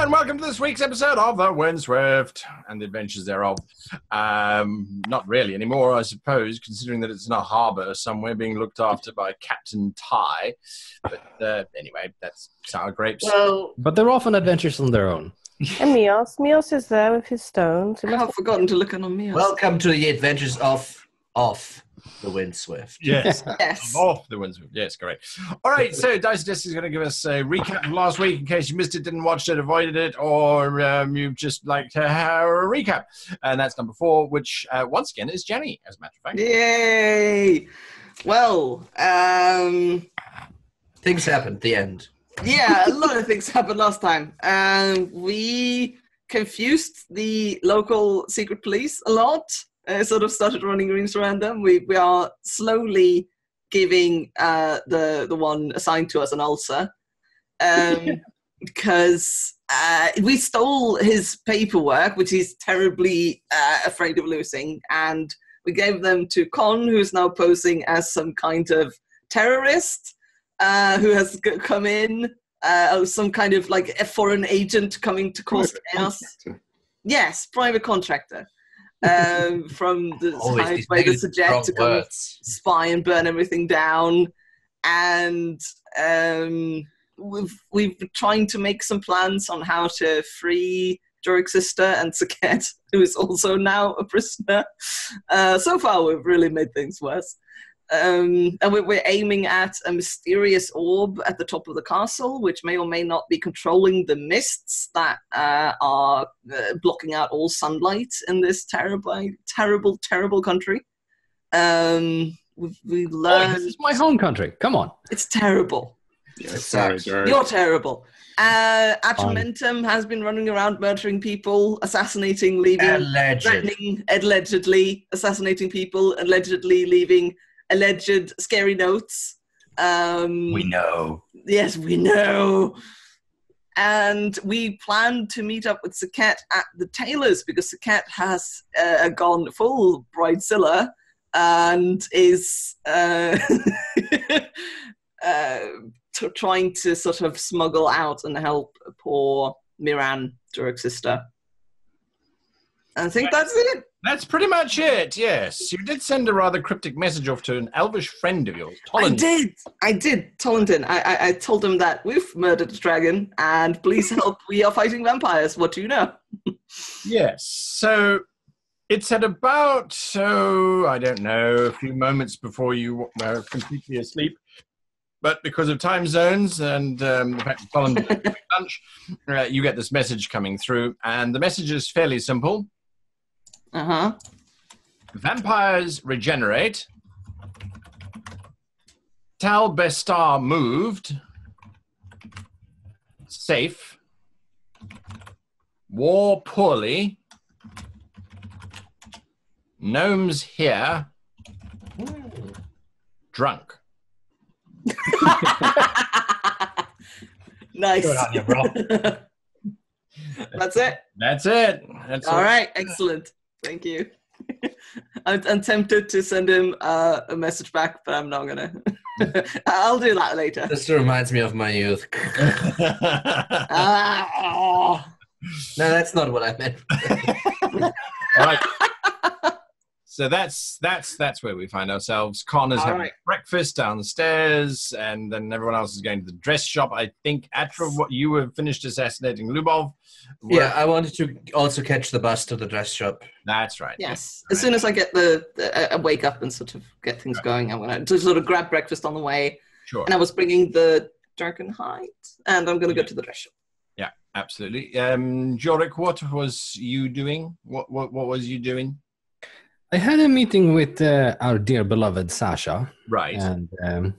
and welcome to this week's episode of the Windswift and the adventures thereof. Not really anymore, I suppose, considering that it's in a harbour somewhere being looked after by Captain Ty. But anyway, that's sour grapes. Well, but they're often adventures on their own. And Mios is there with his stones. I have forgotten to look on Mios. Welcome to the adventures of the Windswift. Yes. Yes. Off the Windswift. Yes, correct. All right, so Dice Disc is going to give us a recap of last week in case you missed it, didn't watch it, avoided it, or you'd just like to have a recap. And that's number 4, which once again is Jenny, as a matter of fact. Yay! Well, Things happened, the end. yeah, a lot of things happened last time. We confused the local secret police a lot. Sort of started running rings around them. We are slowly giving the one assigned to us an ulcer because we stole his paperwork, which he's terribly afraid of losing, and we gave them to Con, who's now posing as some kind of terrorist who has come in, some kind of like a foreign agent coming to cause chaos. Yes, private contractor. From the side by the Sejet to come spy and burn everything down, and we've been trying to make some plans on how to free Jorek's sister and Sekhet, who is also now a prisoner. So far, we've really made things worse. And we're aiming at a mysterious orb at the top of the castle, which may or may not be controlling the mists that are blocking out all sunlight in this terrible country. We've learned... this is my home country. Come on. It's terrible. Yeah, sorry, You're terrible. Atramentum has been running around murdering people, assassinating, leaving... Threatening, allegedly, assassinating people, allegedly leaving... alleged scary notes. We know. Yes, we know. And we plan to meet up with Sekhet at the tailor's because Sekhet has gone full bridezilla and is trying to sort of smuggle out and help poor Miran, Jorek's sister. I think that's it. That's pretty much it, yes. You did send a rather cryptic message off to an elvish friend of yours, Tollenden. I did. Tollenden. I told him that we've murdered a dragon and please help, we are fighting vampires. What do you know? Yes, so it's at about, I don't know, a few moments before you were completely asleep. But because of time zones and the fact that Tollenden had lunch, you get this message coming through. And the message is fairly simple. Uh-huh. Vampires regenerate. Tal Bestar moved. Safe. War poorly. Gnomes here. Drunk. Nice. Good on you, bro. That's it? That's it. That's all right, excellent. Thank you. I'm tempted to send him a message back, but I'm not going to. I'll do that later. This reminds me of my youth. No, that's not what I meant. All right. So that's where we find ourselves. Con is having breakfast downstairs, and then everyone else is going to the dress shop. I think, Atra, what you have finished assassinating Lubov. Yeah, I wanted to also catch the bus to the dress shop. That's right. Yes. As soon as I get I wake up and sort of get things going, I'm going to sort of grab breakfast on the way. Sure. And I was bringing the Draken hide, and I'm going to go to the dress shop. Yeah, absolutely. Jorek, what was you doing? What was you doing? I had a meeting with our dear beloved Sasha. Right. And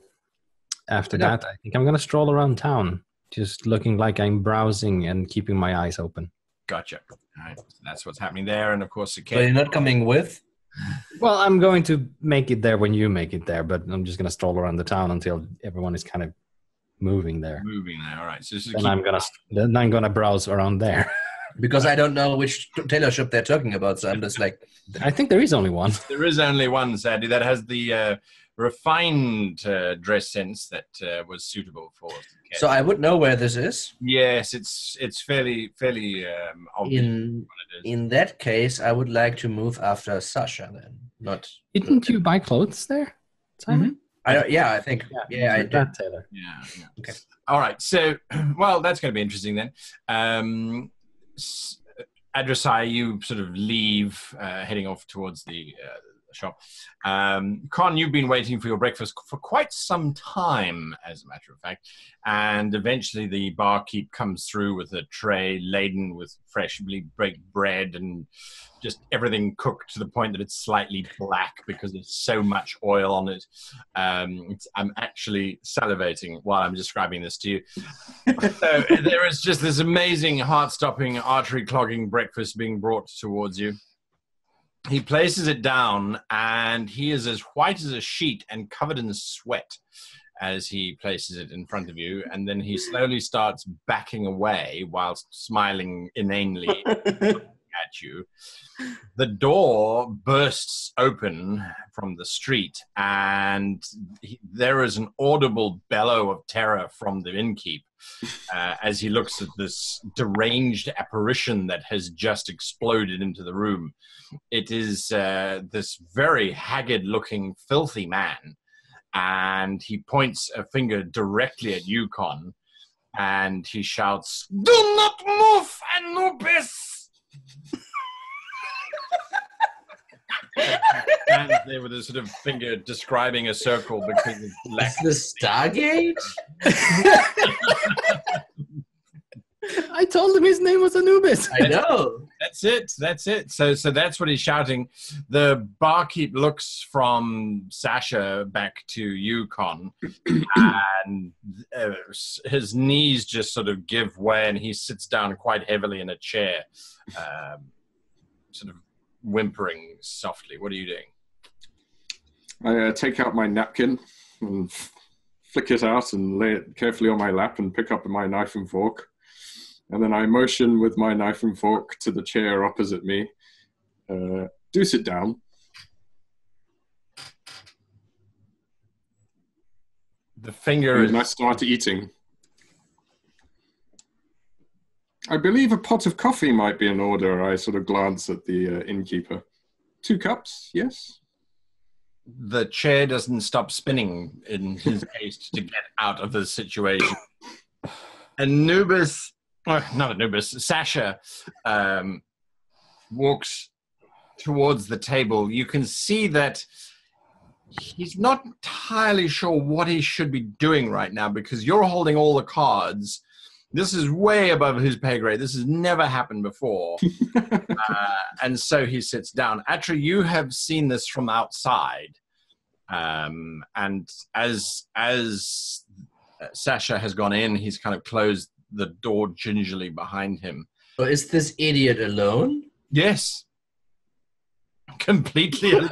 after that, I think I'm going to stroll around town, just looking like I'm browsing and keeping my eyes open. Gotcha. All right. So that's what's happening there. And, of course, So you're not coming with? Well, I'm going to make it there when you make it there, but I'm just going to stroll around the town until everyone is kind of moving there. All right. So then I'm gonna browse around there. Because I don't know which tailor shop they're talking about, so I'm just like... I think there is only one. There is only one, sadly, that has the refined dress sense that was suitable for Sekhet. So I would know where this is. Yes, it's fairly obvious what it is. In that case, I would like to move after Sasha then. Not. Didn't you buy clothes there, Simon? I think. Yeah, I did. That tailor. Yeah. Okay. All right. So, well, that's going to be interesting then. Adru'sai, you sort of leave, heading off towards the shop. Con, you've been waiting for your breakfast for quite some time, as a matter of fact, and eventually the barkeep comes through with a tray laden with freshly baked bread and just everything cooked to the point that it's slightly black because there's so much oil on it. I'm actually salivating while I'm describing this to you. So there is just this amazing heart-stopping, artery-clogging breakfast being brought towards you. He places it down, and he is as white as a sheet and covered in sweat as he places it in front of you, and then he slowly starts backing away whilst smiling inanely at you. The door bursts open from the street, and there is an audible bellow of terror from the innkeep as he looks at this deranged apparition that has just exploded into the room. It is this very haggard-looking, filthy man, and he points a finger directly at Yukon, and he shouts, "Do not move, Anubis!" And there with a sort of finger describing a circle because of lack. Is the Stargate? I told him his name was Anubis. I know. That's it. So that's what he's shouting. The barkeep looks from Sasha back to Yukon, and his knees just sort of give way, and he sits down quite heavily in a chair, sort of whimpering softly. What are you doing? I take out my napkin and flick it out and lay it carefully on my lap and pick up my knife and fork. And then I motion with my knife and fork to the chair opposite me. Do sit down. The finger and I start eating. I believe a pot of coffee might be in order. I sort of glance at the innkeeper. 2 cups, yes? The chair doesn't stop spinning in his haste to get out of the situation. Sasha walks towards the table. You can see that he's not entirely sure what he should be doing right now because you're holding all the cards. This is way above his pay grade. This has never happened before. And so he sits down. Atra, you have seen this from outside. And as Sasha has gone in, he's kind of closed the door gingerly behind him. So is this idiot alone? Yes. Completely alone.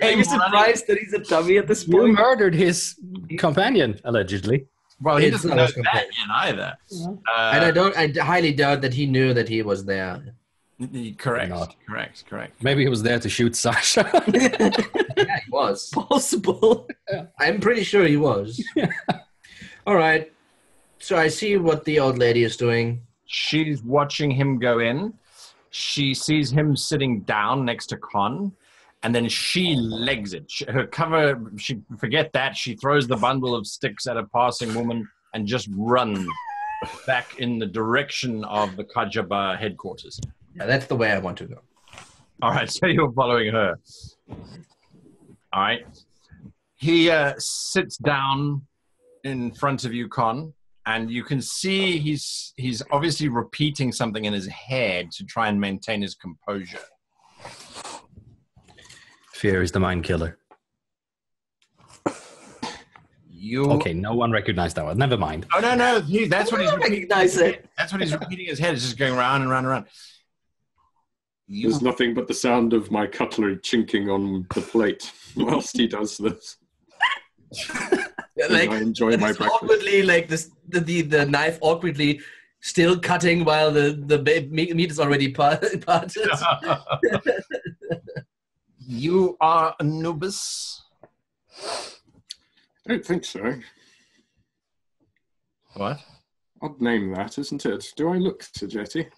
Are you surprised that he's a dummy at this You point? murdered his companion, allegedly. Well, he It's doesn't not know his that complaint. yet either. And I highly doubt that he knew that he was there. Correct. Not. Correct. Maybe he was there to shoot Sasha. Yeah, he was. Possible. I'm pretty sure he was. All right. So I see what the old lady is doing. She's watching him go in. She sees him sitting down next to Con, and then she legs it. Forget that. She throws the bundle of sticks at a passing woman and just runs back in the direction of the Kajaba headquarters. Yeah, that's the way I want to go. All right, so you're following her. All right. He sits down in front of you, Con, and you can see he's obviously repeating something in his head to try and maintain his composure. Fear is the mind killer. Okay, no one recognized that one. Never mind. Oh, no. That's what he's I repeating. recognize it. That's what he's repeating in his head. It's just going round and round and round. There's nothing but the sound of my cutlery chinking on the plate whilst he does this. Like, I enjoy my it's breakfast. awkwardly, like this, the knife awkwardly still cutting while the meat is already parted. You are Anubis? I don't think so. What? Odd name that, isn't it? Do I look Sejetti?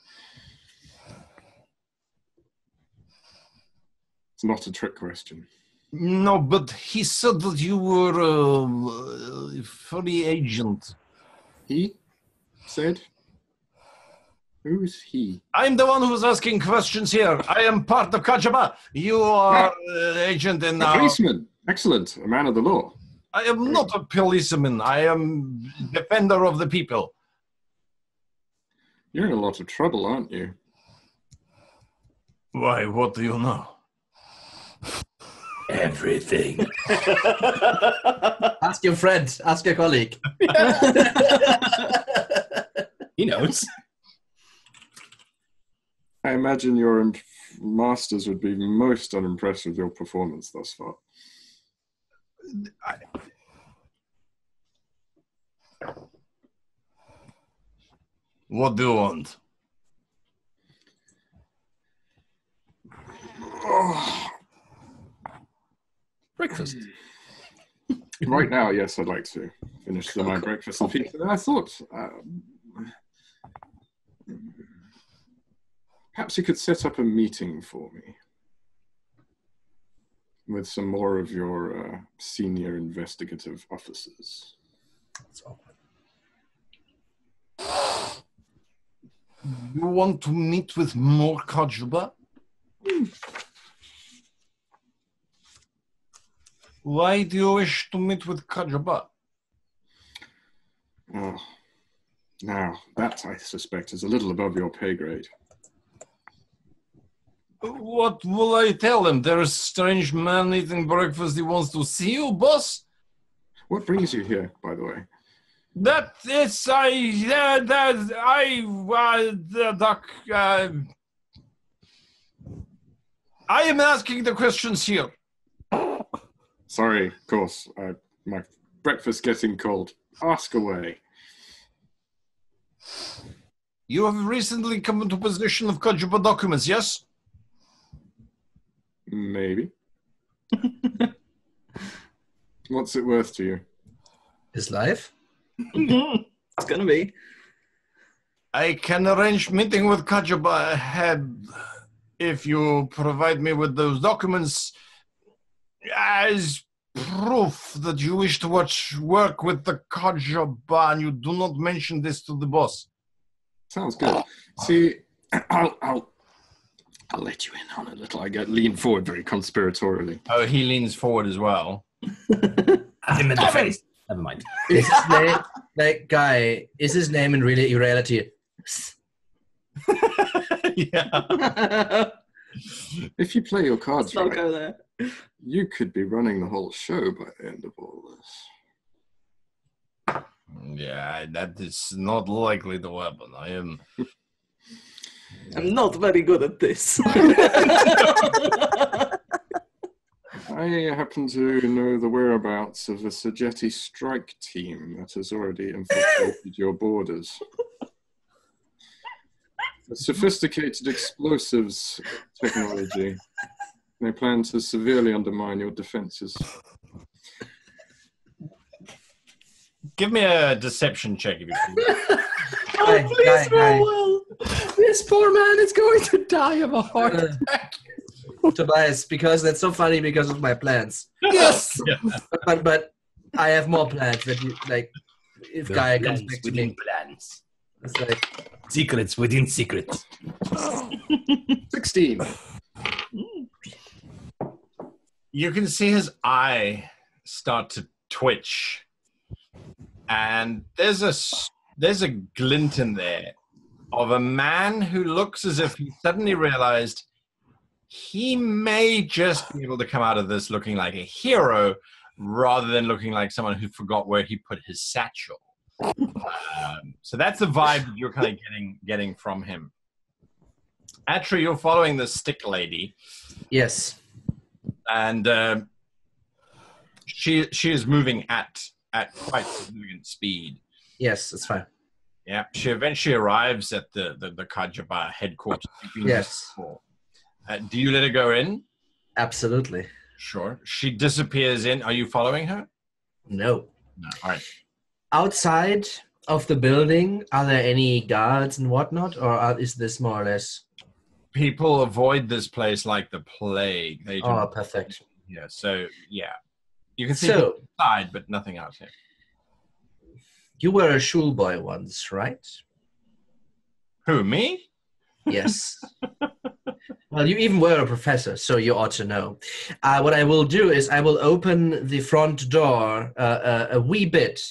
It's not a trick question. No, but he said that you were a free agent. He said? Who is he? I'm the one who's asking questions here. I am part of Kajaba. You are agent in A policeman. Excellent. A man of the law. I am not a policeman. I am defender of the people. You're in a lot of trouble, aren't you? Why, what do you know? Everything. Ask your friend. Ask your colleague. He knows. I imagine your masters would be most unimpressed with your performance thus far. What do you want? Oh. Breakfast. Right now, yes, I'd like to finish my breakfast and pizza. And I thought perhaps you could set up a meeting for me with some more of your senior investigative officers. You want to meet with more Kajaba? Why do you wish to meet with Kajaba? Oh, now, that, I suspect, is a little above your pay grade. What will I tell him? There's a strange man eating breakfast. He wants to see you, boss? What brings you here, by the way? I am asking the questions here. Sorry, of course. My breakfast getting cold. Ask away. You have recently come into possession of Kajaba documents, yes? Maybe. What's it worth to you? His life? It's gonna be. I can arrange meeting with Kajaba ahead if you provide me with those documents as proof that you wish to work with the Kajaba and you do not mention this to the boss. Sounds good. See, I'll let you in on a little. I lean forward very conspiratorially. Oh, he leans forward as well. Him in the face. Never mind. Is his name, like, guy, is his name in reality? Yeah. If you play your cards Don't right, go there. you could be running the whole show by the end of all this. Yeah, that is not likely to happen. I'm not very good at this. I happen to know the whereabouts of a Sejetti strike team that has already infiltrated your borders. A sophisticated explosives technology. They plan to severely undermine your defenses. Give me a deception check if you can. Oh, please roll well. This poor man is going to die of a heart attack. Tobias, because that's so funny because of my plans. Yes. Yeah. But I have more plans that you like. If guy comes back to me, plans. it's like Secrets within secrets. 16. You can see his eye start to twitch, and there's a glint in there of a man who looks as if he suddenly realized he may just be able to come out of this looking like a hero rather than looking like someone who forgot where he put his satchel. So that's the vibe that you're kind of getting from him. Atra, you're following the stick lady. yes. And she is moving at quite significant speed. Yes, that's fine. Yeah, she eventually arrives at the Kajaba headquarters. Yes. Do you let her go in? Absolutely. Sure. She disappears in. Are you following her? No. No. All right. Outside of the building, are there any guards and whatnot, or is this more or less? People avoid this place like the plague. They do. Oh, perfect. Yeah. So yeah, you can see So- people inside, but nothing out here. You were a schoolboy once, right? Who, me? Yes. Well, you even were a professor, so you ought to know. What I will do is I will open the front door a wee bit,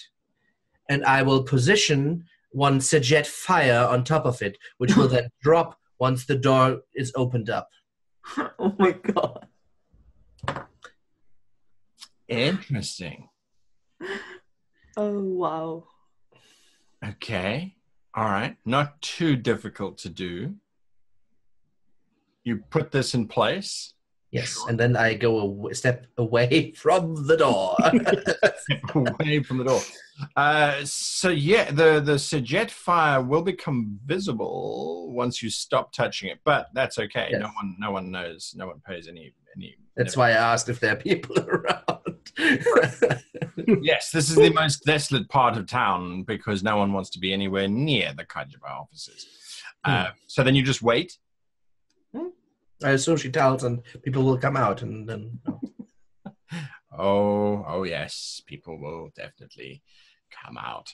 and I will position one Sejet fire on top of it, which will then drop once the door is opened up. Oh my god. Interesting. Oh wow. Okay. All right. Not too difficult to do. You put this in place. Yes, and then I go a step away from the door. Away from the door. So yeah, the Sejet fire will become visible once you stop touching it, but that's okay. Yes. No one knows. No one pays any. That's why I asked if there are people around. Yes, this is the most desolate part of town because no one wants to be anywhere near the Kajaba offices. So then you just wait. I assume she tells, and people will come out, and then. Oh yes, people will definitely come out.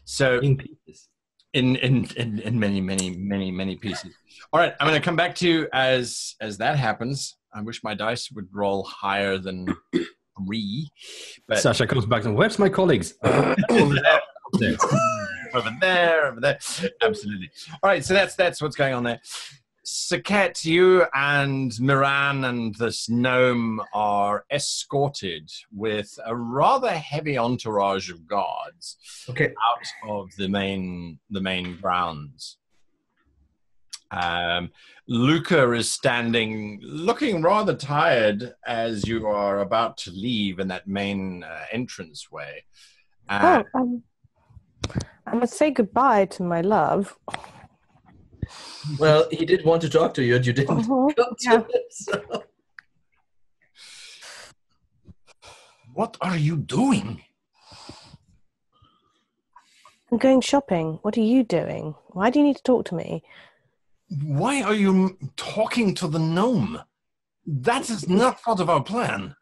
So In pieces. in many pieces. All right, I'm going to come back to you as that happens. I wish my dice would roll higher than 3, but Sasha comes back and where's my colleagues? over there. Absolutely. All right, so that's what's going on there. Sekhet, you and Miran and this gnome are escorted with a rather heavy entourage of guards Okay. out of the main grounds. Luca is standing, looking rather tired as you are about to leave in that main entranceway. I must say goodbye to my love. Well, he did want to talk to you, and you didn't come to him. So. What are you doing? I'm going shopping. What are you doing? Why do you need to talk to me? Why are you talking to the gnome? That is not part of our plan.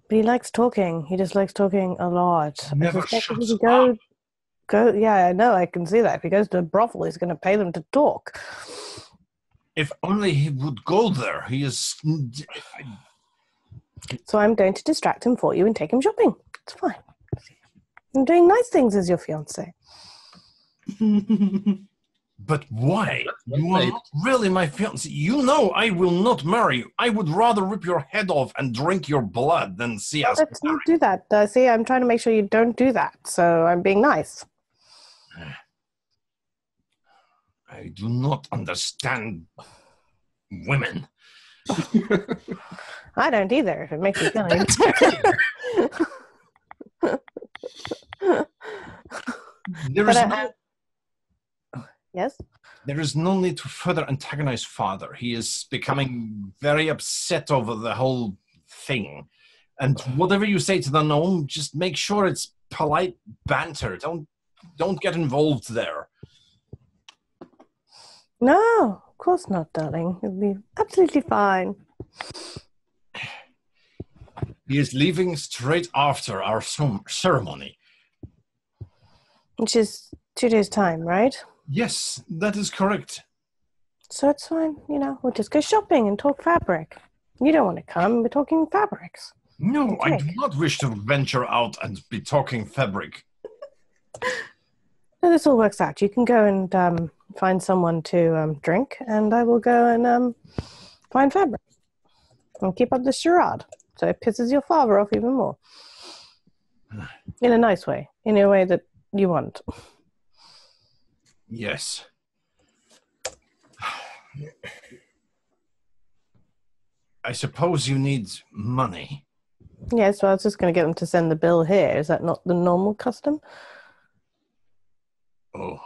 But he likes talking. He just likes talking a lot. Never I suspect if shuts he can go. Yeah, I know. I can see that. If he goes to a brothel, he's going to pay them to talk. If only he would go there. He is... So I'm going to distract him for you and take him shopping. It's fine. I'm doing nice things as your fiancé. But why? You are not really my fiancé. You know I will not marry you. I would rather rip your head off and drink your blood than see us Let's not married. do that. See, I'm trying to make sure you don't do that. So I'm being nice. I do not understand women. I don't either, if it makes you feel any There is But no... Yes? There is no need to further antagonize father. He is becoming very upset over the whole thing. And whatever you say to the gnome, just make sure it's polite banter. Don't get involved there. No, of course not, darling. It'll be absolutely fine. He is leaving straight after our ceremony. Which is 2 days' time, right? Yes, that is correct. So it's fine. We'll just go shopping and talk fabric. You don't want to come. We're talking fabrics. No, I do Okay. not wish to venture out and be talking fabric. So this all works out. You can go and find someone to drink, and I will go and find fabric. And keep up the charade. So it pisses your father off even more. In a nice way. In a way that you want. Yes. I suppose you need money. Yeah, so I was just going to get them to send the bill here. Is that not the normal custom? Oh,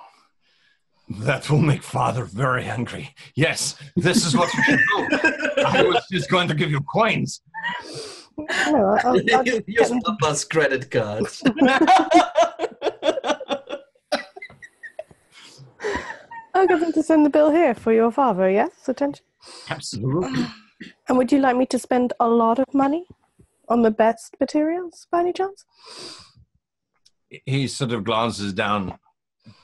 that will make father very angry. Yes, this is what you should do. I was just going to give you coins. No, I'll Your get them to- papa's credit cards. I'll get them to send the bill here for your father, yes? Attention. Absolutely. And would you like me to spend a lot of money on the best materials, by any chance? He sort of glances down.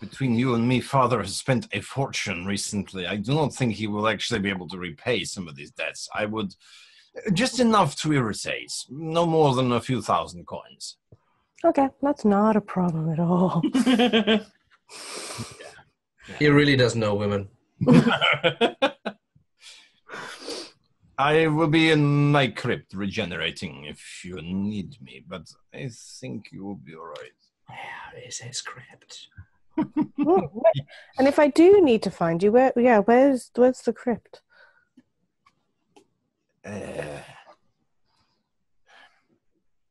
Between you and me, father has spent a fortune recently. I do not think he will actually be able to repay some of these debts. I would... Just enough to irritate. No more than a few thousand coins. Okay, that's not a problem at all. He really does know women. I will be in my crypt regenerating if you need me, but I think you will be all right. Where is his crypt? And if I do need to find you, where's the crypt?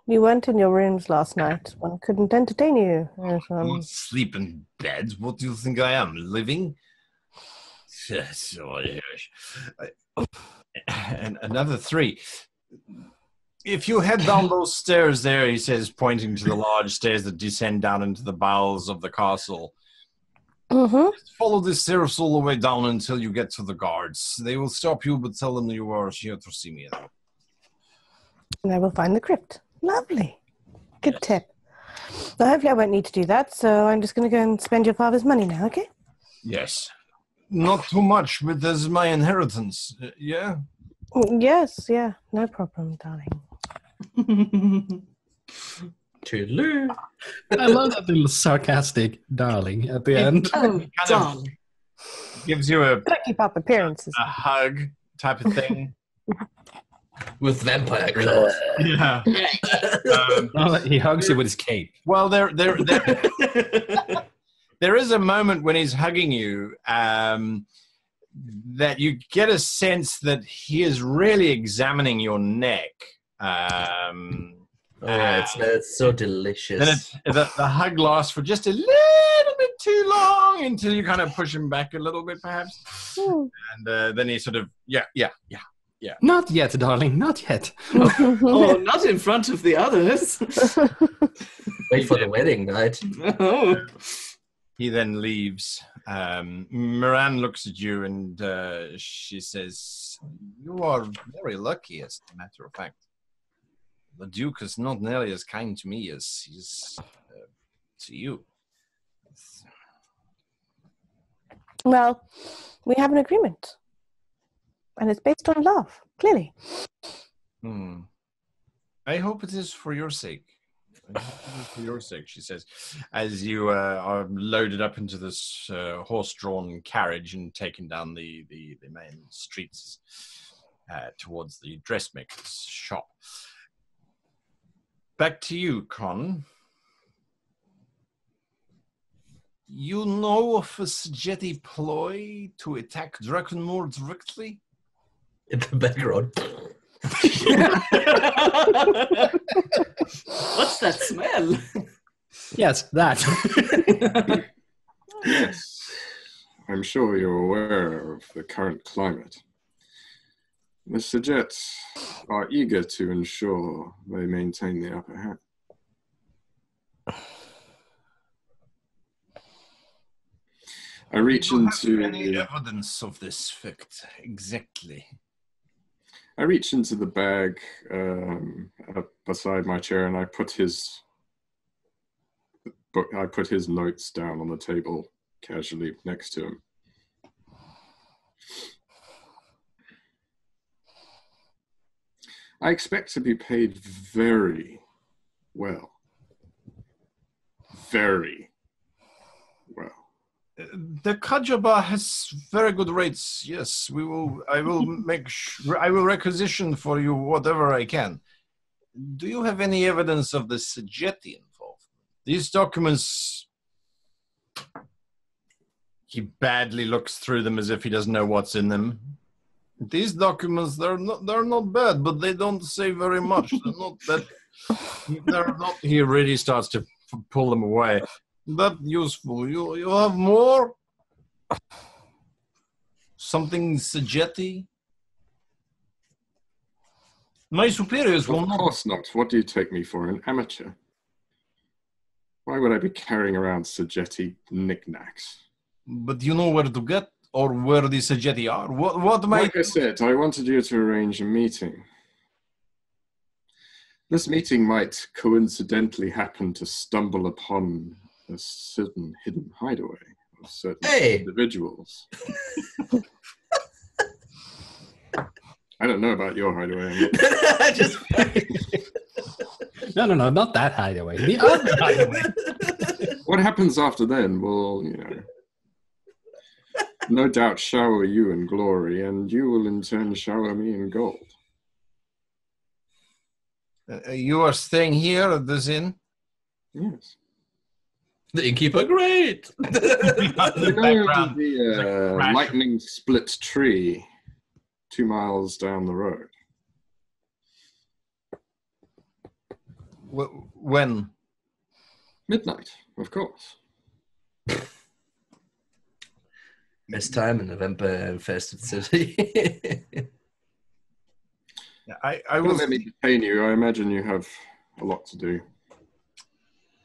You weren't in your rooms last night. One couldn't entertain you. I sleep in bed. What do you think I am, living? And another 3. If you head down those stairs there, he says, pointing to the large stairs that descend down into the bowels of the castle. Just follow the stairs all the way down until you get to the guards. They will stop you, but tell them you are here to see me. And I will find the crypt. Lovely. Good tip. Now, hopefully I won't need to do that, so I'm just going to go and spend your father's money now, okay? Yes. Not too much, but there's my inheritance. Yeah? Yes, yeah. No problem, darling. Toodaloo. I love that little sarcastic darling at the end. Oh, darling. Gives you a Gotta keep up appearances. hug type of thing. With vampire claws. Yeah. He hugs you with his cape. Well, there is a moment when he's hugging you that you get a sense that he is really examining your neck. It's so delicious. Then the hug lasts for just a little bit too long until you kind of push him back a little bit, perhaps. And then he sort of, yeah. Not yet, darling, not yet. Oh, not in front of the others. Wait for the wedding night. Oh. He then leaves. Miran looks at you and she says, "You are very lucky, as a matter of fact. The Duke is not nearly as kind to me as he is to you." Well, we have an agreement. And it's based on love, clearly. I hope it is for your sake. For your sake, she says, as you are loaded up into this horse-drawn carriage and taken down the main streets towards the dressmaker's shop. Back to you, Con. You know of a Sejet ploy to attack Drakenmoore directly? In the background. What's that smell? Yes, that. Yes, I'm sure you're aware of the current climate. The Sejet are eager to ensure they maintain the upper hand. I reach Do you into have any evidence of this fact? Exactly. I reach into the bag up beside my chair, and I put his notes down on the table casually next to him. I expect to be paid very well. Very well. The Kajaba has very good rates. Yes, we will. I will I will requisition for you whatever I can. Do you have any evidence of the Sejet involvement? These documents. He badly looks through them as if he doesn't know what's in them. These documents, they're not bad, but they don't say very much. They're not that. They're not. He really starts to pull them away. That useful. You have more? Something Sejet-y? My superiors will Of not. course not. What do you take me for, an amateur? Why would I be carrying around Sejeti knickknacks? But you know where to get or where the Sejeti are? What might... Like I said, I wanted you to arrange a meeting. This meeting might coincidentally happen to stumble upon a certain hidden hideaway of certain individuals. I don't know about your hideaway. No, not that hideaway. The other hideaway. What happens after then will, no doubt shower you in glory, and you will in turn shower me in gold. You are staying here at this inn? Yes. The innkeeper, great! The lightning split tree 2 miles down the road. When? Midnight, of course. Best time in November, festive city. I Don't will... let me detain you. I imagine you have a lot to do.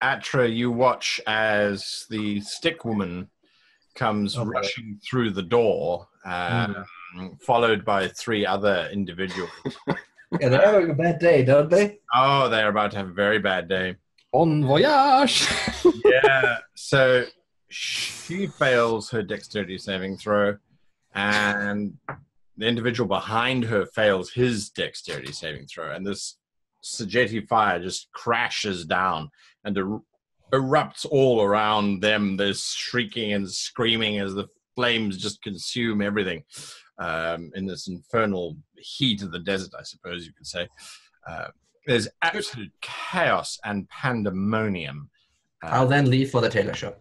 Atra, you watch as the stick woman comes rushing through the door, followed by 3 other individuals. Yeah, they're having a bad day, don't they? Oh, they're about to have a very bad day. Bon voyage! Yeah, so she fails her dexterity saving throw, and the individual behind her fails his dexterity saving throw, and this Sejeti fire just crashes down and erupts all around them. There's shrieking and screaming as the flames just consume everything in this infernal heat of the desert, I suppose you could say. There's absolute chaos and pandemonium. I'll then leave for the tailor shop.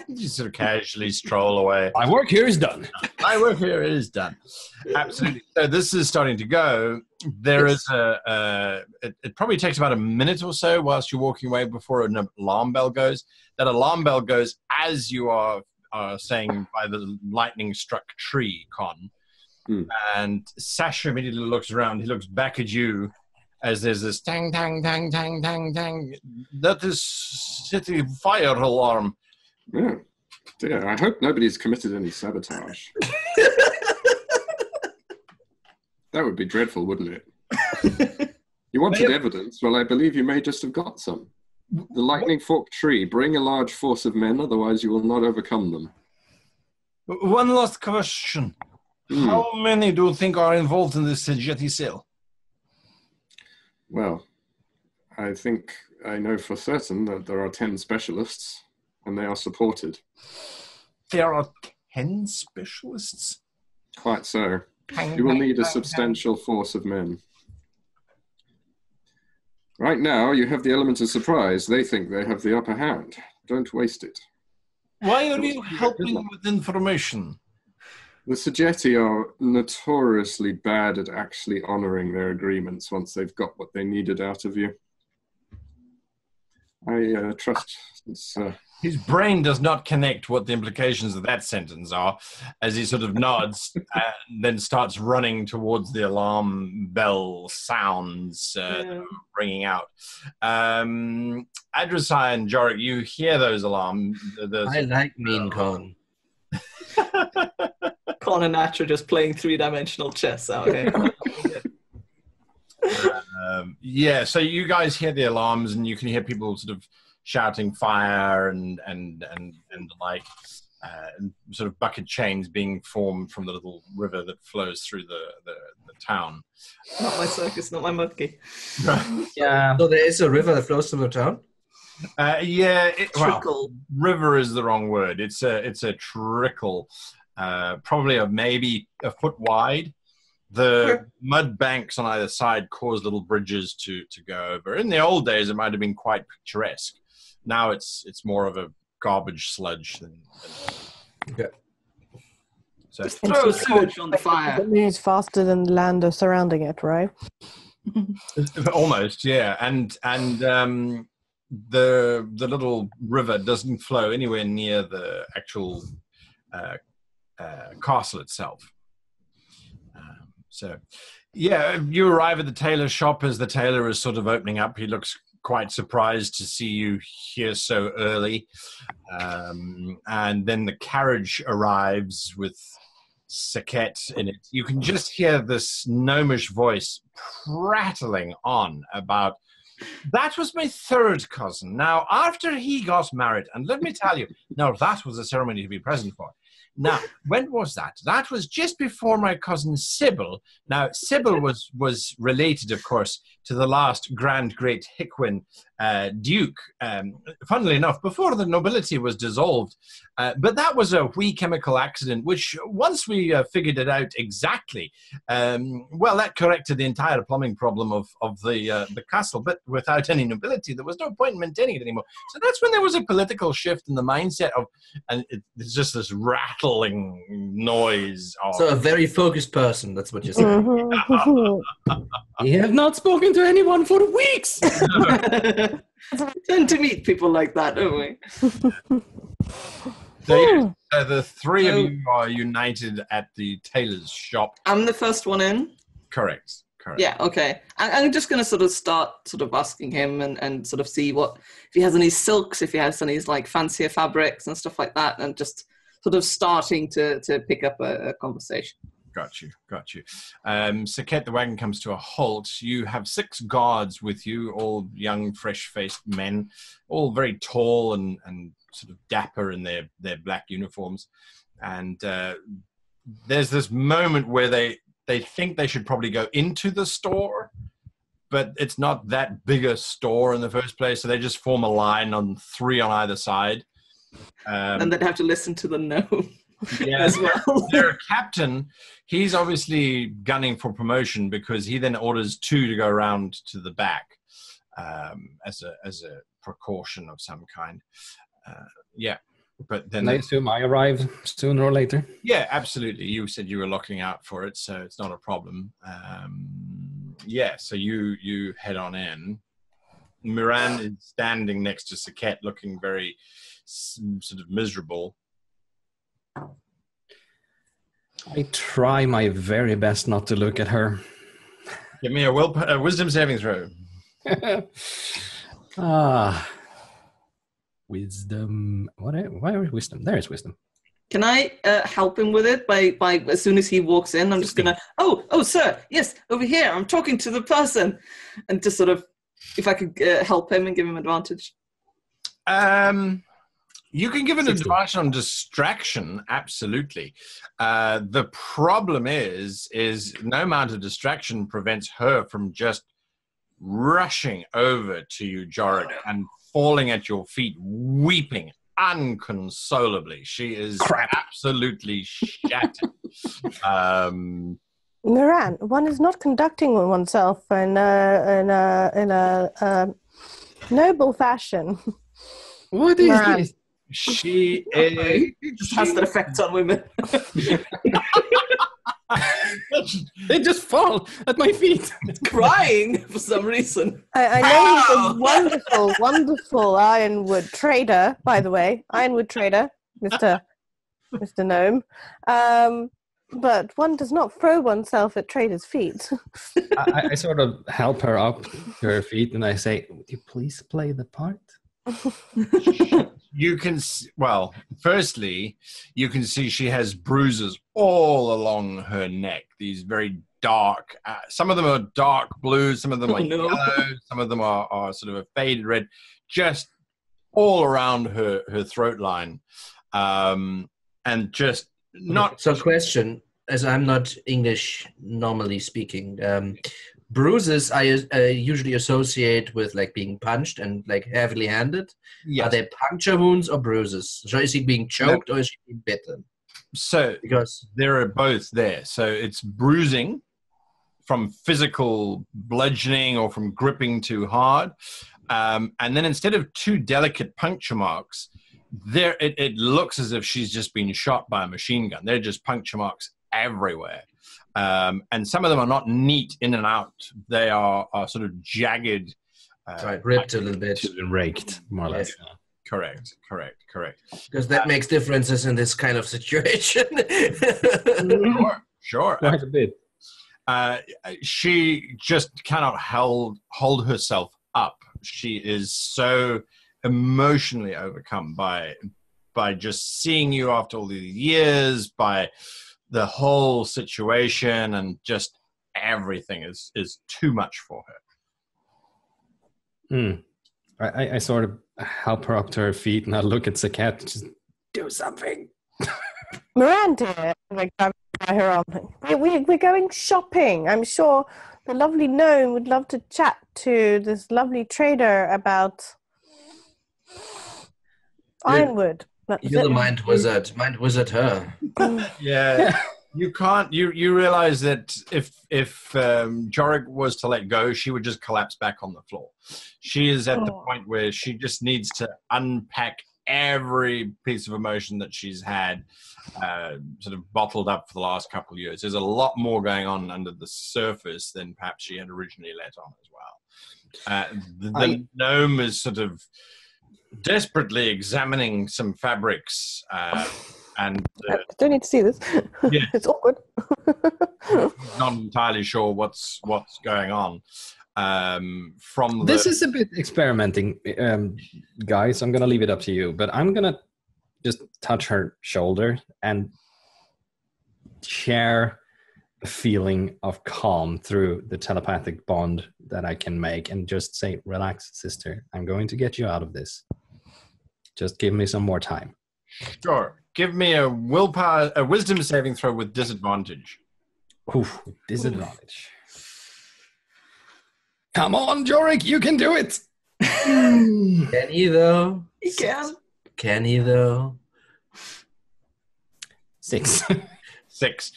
You sort of casually stroll away. My work here is done. My work here is done. Absolutely. So this is starting to go. There is it probably takes about a minute or so whilst you're walking away before an alarm bell goes. That alarm bell goes as you are saying by the lightning struck tree, Con. And Sasha immediately looks around. He looks back at you as there's this tang, tang, tang, tang, tang, tang. That is city fire alarm. Yeah. Dear, I hope nobody's committed any sabotage. That would be dreadful, wouldn't it? You wanted evidence? Well, I believe you may just have got some. The lightning forked tree. Bring a large force of men, otherwise you will not overcome them. One last question. How many do you think are involved in this Sejeti sale? Well, I think I know for certain that there are 10 specialists, and they are supported. There are 10 specialists? Quite so. You will need a substantial force of men. Right now, you have the element of surprise. They think they have the upper hand. Don't waste it. Why are you helping with information? The Sejeti are notoriously bad at actually honoring their agreements once they've got what they needed out of you. I trust this... His brain does not connect what the implications of that sentence are as he sort of nods and then starts running towards the alarm bell sounds ringing out. Adru'sai and Jorek, you hear those alarms. I like Mean Con. Con and Atra just playing 3-dimensional chess out here. So you guys hear the alarms and you can hear people sort of shouting fire and the like, and sort of bucket chains being formed from the little river that flows through the town. Not my circus, not my murky. Yeah. So there is a river that flows through the town? Trickle. River is the wrong word. It's a trickle, probably maybe a foot wide. The mud banks on either side cause little bridges to go over. In the old days, it might have been quite picturesque. Now it's more of a garbage sludge than Okay. So Just throw sewage on the fire. It moves faster than the land surrounding it, right? almost, yeah. And the little river doesn't flow anywhere near the actual castle itself. So Yeah, you arrive at the tailor's shop as the tailor is sort of opening up. He looks quite surprised to see you here so early. And then the carriage arrives with Sekhet in it. You can just hear this gnomish voice prattling on about, that was my third cousin. Now, after he got married, and let me tell you, now that was a ceremony to be present for. Now, when was that? That was just before my cousin Sybil. Now, Sybil was related, of course, to the last grand great Hickwin Duke. Funnily enough, before the nobility was dissolved. But that was a wee chemical accident, which once we figured it out exactly, well, that corrected the entire plumbing problem of the castle. But without any nobility, there was no point in maintaining it anymore. So that's when there was a political shift in the mindset of, and it's just this rattling noise. So a very focused person, that's what you're saying. We have not spoken to anyone for weeks. We tend to meet people like that, don't we? So the three of you are united at the tailor's shop. I'm the first one in. Correct. Yeah, okay. I'm just going to sort of start sort of asking him and sort of see what, if he has any silks, if he has any like fancier fabrics and stuff like that, and just sort of starting to pick up a conversation. Got you. Sekhet, the wagon comes to a halt. You have 6 guards with you, all young, fresh-faced men, all very tall and sort of dapper in their black uniforms. And there's this moment where they think they should probably go into the store, but it's not that big a store in the first place, so they just form a line on 3 on either side. And they'd have to listen to the gnome. Yeah, as well. Their captain, he's obviously gunning for promotion because he then orders 2 to go around to the back as a precaution of some kind. Yeah, but then I assume I arrive sooner or later. Yeah, absolutely. You said you were looking out for it, so it's not a problem. Yeah, so you head on in. Miran is standing next to Sekhet, looking very sort of miserable. I try my very best not to look at her. Give me a wisdom saving throw. Wisdom. Why is wisdom? There is wisdom. Can I help him with it by as soon as he walks in? I'm just gonna. Oh, sir. Yes, over here. I'm talking to the person, and just sort of, if I could help him and give him advantage. You can give an advantage on distraction, absolutely. The problem is no amount of distraction prevents her from just rushing over to you, Jorek, and falling at your feet, weeping unconsolably. She is absolutely shattered. Miran, one is not conducting oneself in a noble fashion. What is this? She is. Just has that effect on women. They just fall at my feet. Crying for some reason. I know he's a wonderful, wonderful ironwood trader, by the way. Ironwood trader, Mr. Gnome. But one does not throw oneself at traders' feet. I sort of help her up to her feet and I say, would you please play the part? You can, well, firstly, you can see she has bruises all along her neck. These very dark, some of them are dark blue, some of them are yellow, some of them are sort of a faded red, just all around her throat line. And just not... So question, as I'm not English normally speaking, bruises I usually associate with like being punched and like heavily handed. Yes. Are they puncture wounds or bruises? So is he being choked or is he being bitten? So because there are both there. So it's bruising from physical bludgeoning or from gripping too hard. And then instead of 2 delicate puncture marks, there it looks as if she's just been shot by a machine gun. They're just puncture marks everywhere. And some of them are not neat in and out. They are sort of jagged. Right, ripped a little bit. And raked, more or less. Correct. Because that makes differences in this kind of situation. Sure. Quite a bit. She just cannot hold herself up. She is so emotionally overcome by just seeing you after all these years, by the whole situation, and just everything is too much for her. I sort of help her up to her feet, and I look at Sekhet, just do something. Miran, dear, like, by her arm. We're going shopping. I'm sure the lovely gnome would love to chat to this lovely trader about ironwood. You're the mind wizard. Mind wizard her. Yeah. You can't. You realize that if Jorek was to let go, she would just collapse back on the floor. She is at the point where she just needs to unpack every piece of emotion that she's had, sort of bottled up for the last couple of years. There's a lot more going on under the surface than perhaps she had originally let on as well. The gnome is sort of desperately examining some fabrics. And I don't need to see this. Yeah. It's awkward. Not entirely sure what's going on. This is a bit experimenting, guys. I'm going to leave it up to you, but I'm going to just touch her shoulder and share a feeling of calm through the telepathic bond that I can make, and just say, relax, sister. I'm going to get you out of this. Just give me some more time. Sure. Give me a wisdom saving throw with disadvantage. Oof, disadvantage. Come on, Jorek, you can do it. Can he though? He can. Can he though? 6. 6.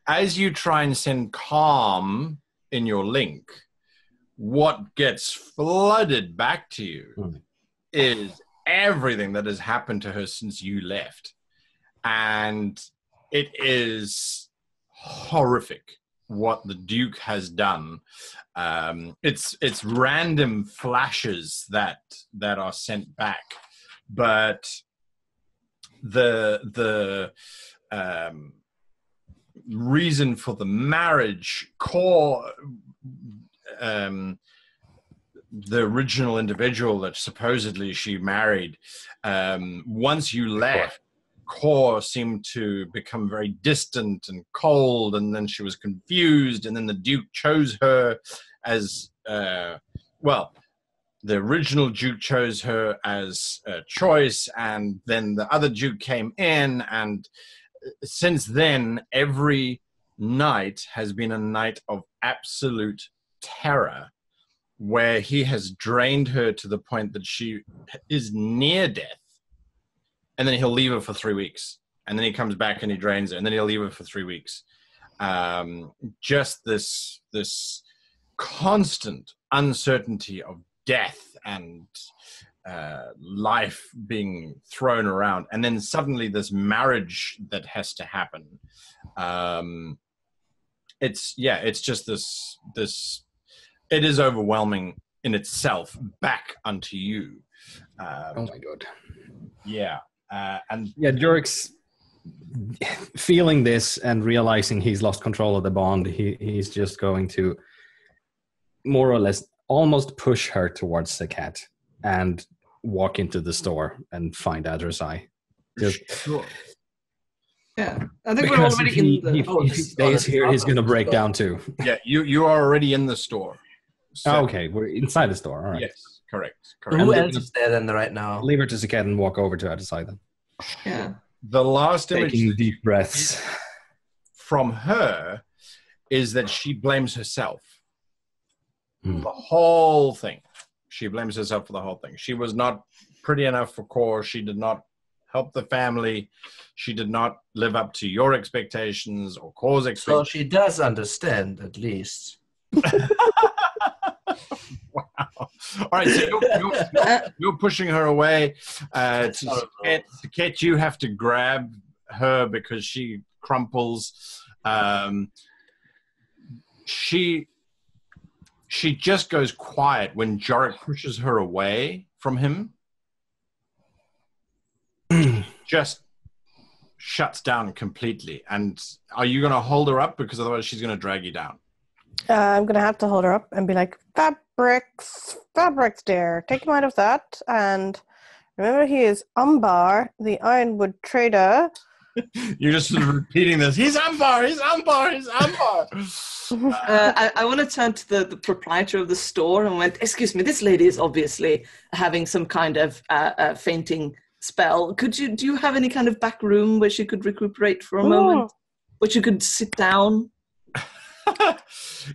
As you try and send calm in your link, what gets flooded back to you is everything that has happened to her since you left. And it is horrific what the Duke has done. It's random flashes that are sent back, but the reason for the marriage core, the original individual that supposedly she married, once you left, core seemed to become very distant and cold, and then she was confused, and then the Duke chose her as the original Duke chose her as a choice, and then the other Duke came in, and since then every night has been a night of absolute terror, where he has drained her to the point that she is near death. And then he'll leave her for 3 weeks. And then he comes back and he drains her. And then he'll leave her for 3 weeks. Just this constant uncertainty of death and life being thrown around. And then suddenly this marriage that has to happen. It's just this, it is overwhelming in itself back unto you. Oh my God. Yeah. Jorek's feeling this and realizing he's lost control of the bond. He's just going to more or less almost push her towards Sekhet and walk into the store and find Adru'sai. Sure. Yeah, I think Because we're already in the. if he stays here, he's going to break down too. Yeah, you are already in the store. So, okay, we're inside the store. All right. Yes, correct. Who else is there then right now? Leave her to Sekhet and walk over to Adru'sai then. Yeah. The last image Taking deep breaths from her is that she blames herself. The whole thing. She blames herself for the whole thing. She was not pretty enough for Core. She did not help the family. She did not live up to your expectations or Core's expectations. So she does understand, at least. Wow. All right, so you're pushing her away. To Sekhet, you have to grab her because she crumples. She just goes quiet when Jorek pushes her away from him. Just shuts down completely. And are you going to hold her up? Because otherwise she's going to drag you down. I'm going to have to hold her up and be like, fabrics, dear. Take him out of that. And remember, he is Ambar, the ironwood trader. You're just sort of repeating this. He's Ambar. He's Ambar. He's Ambar. I want to turn to the proprietor of the store and went, excuse me, this lady is obviously having some kind of fainting spell. Do you have any kind of back room where she could recuperate for a moment? Where she could sit down?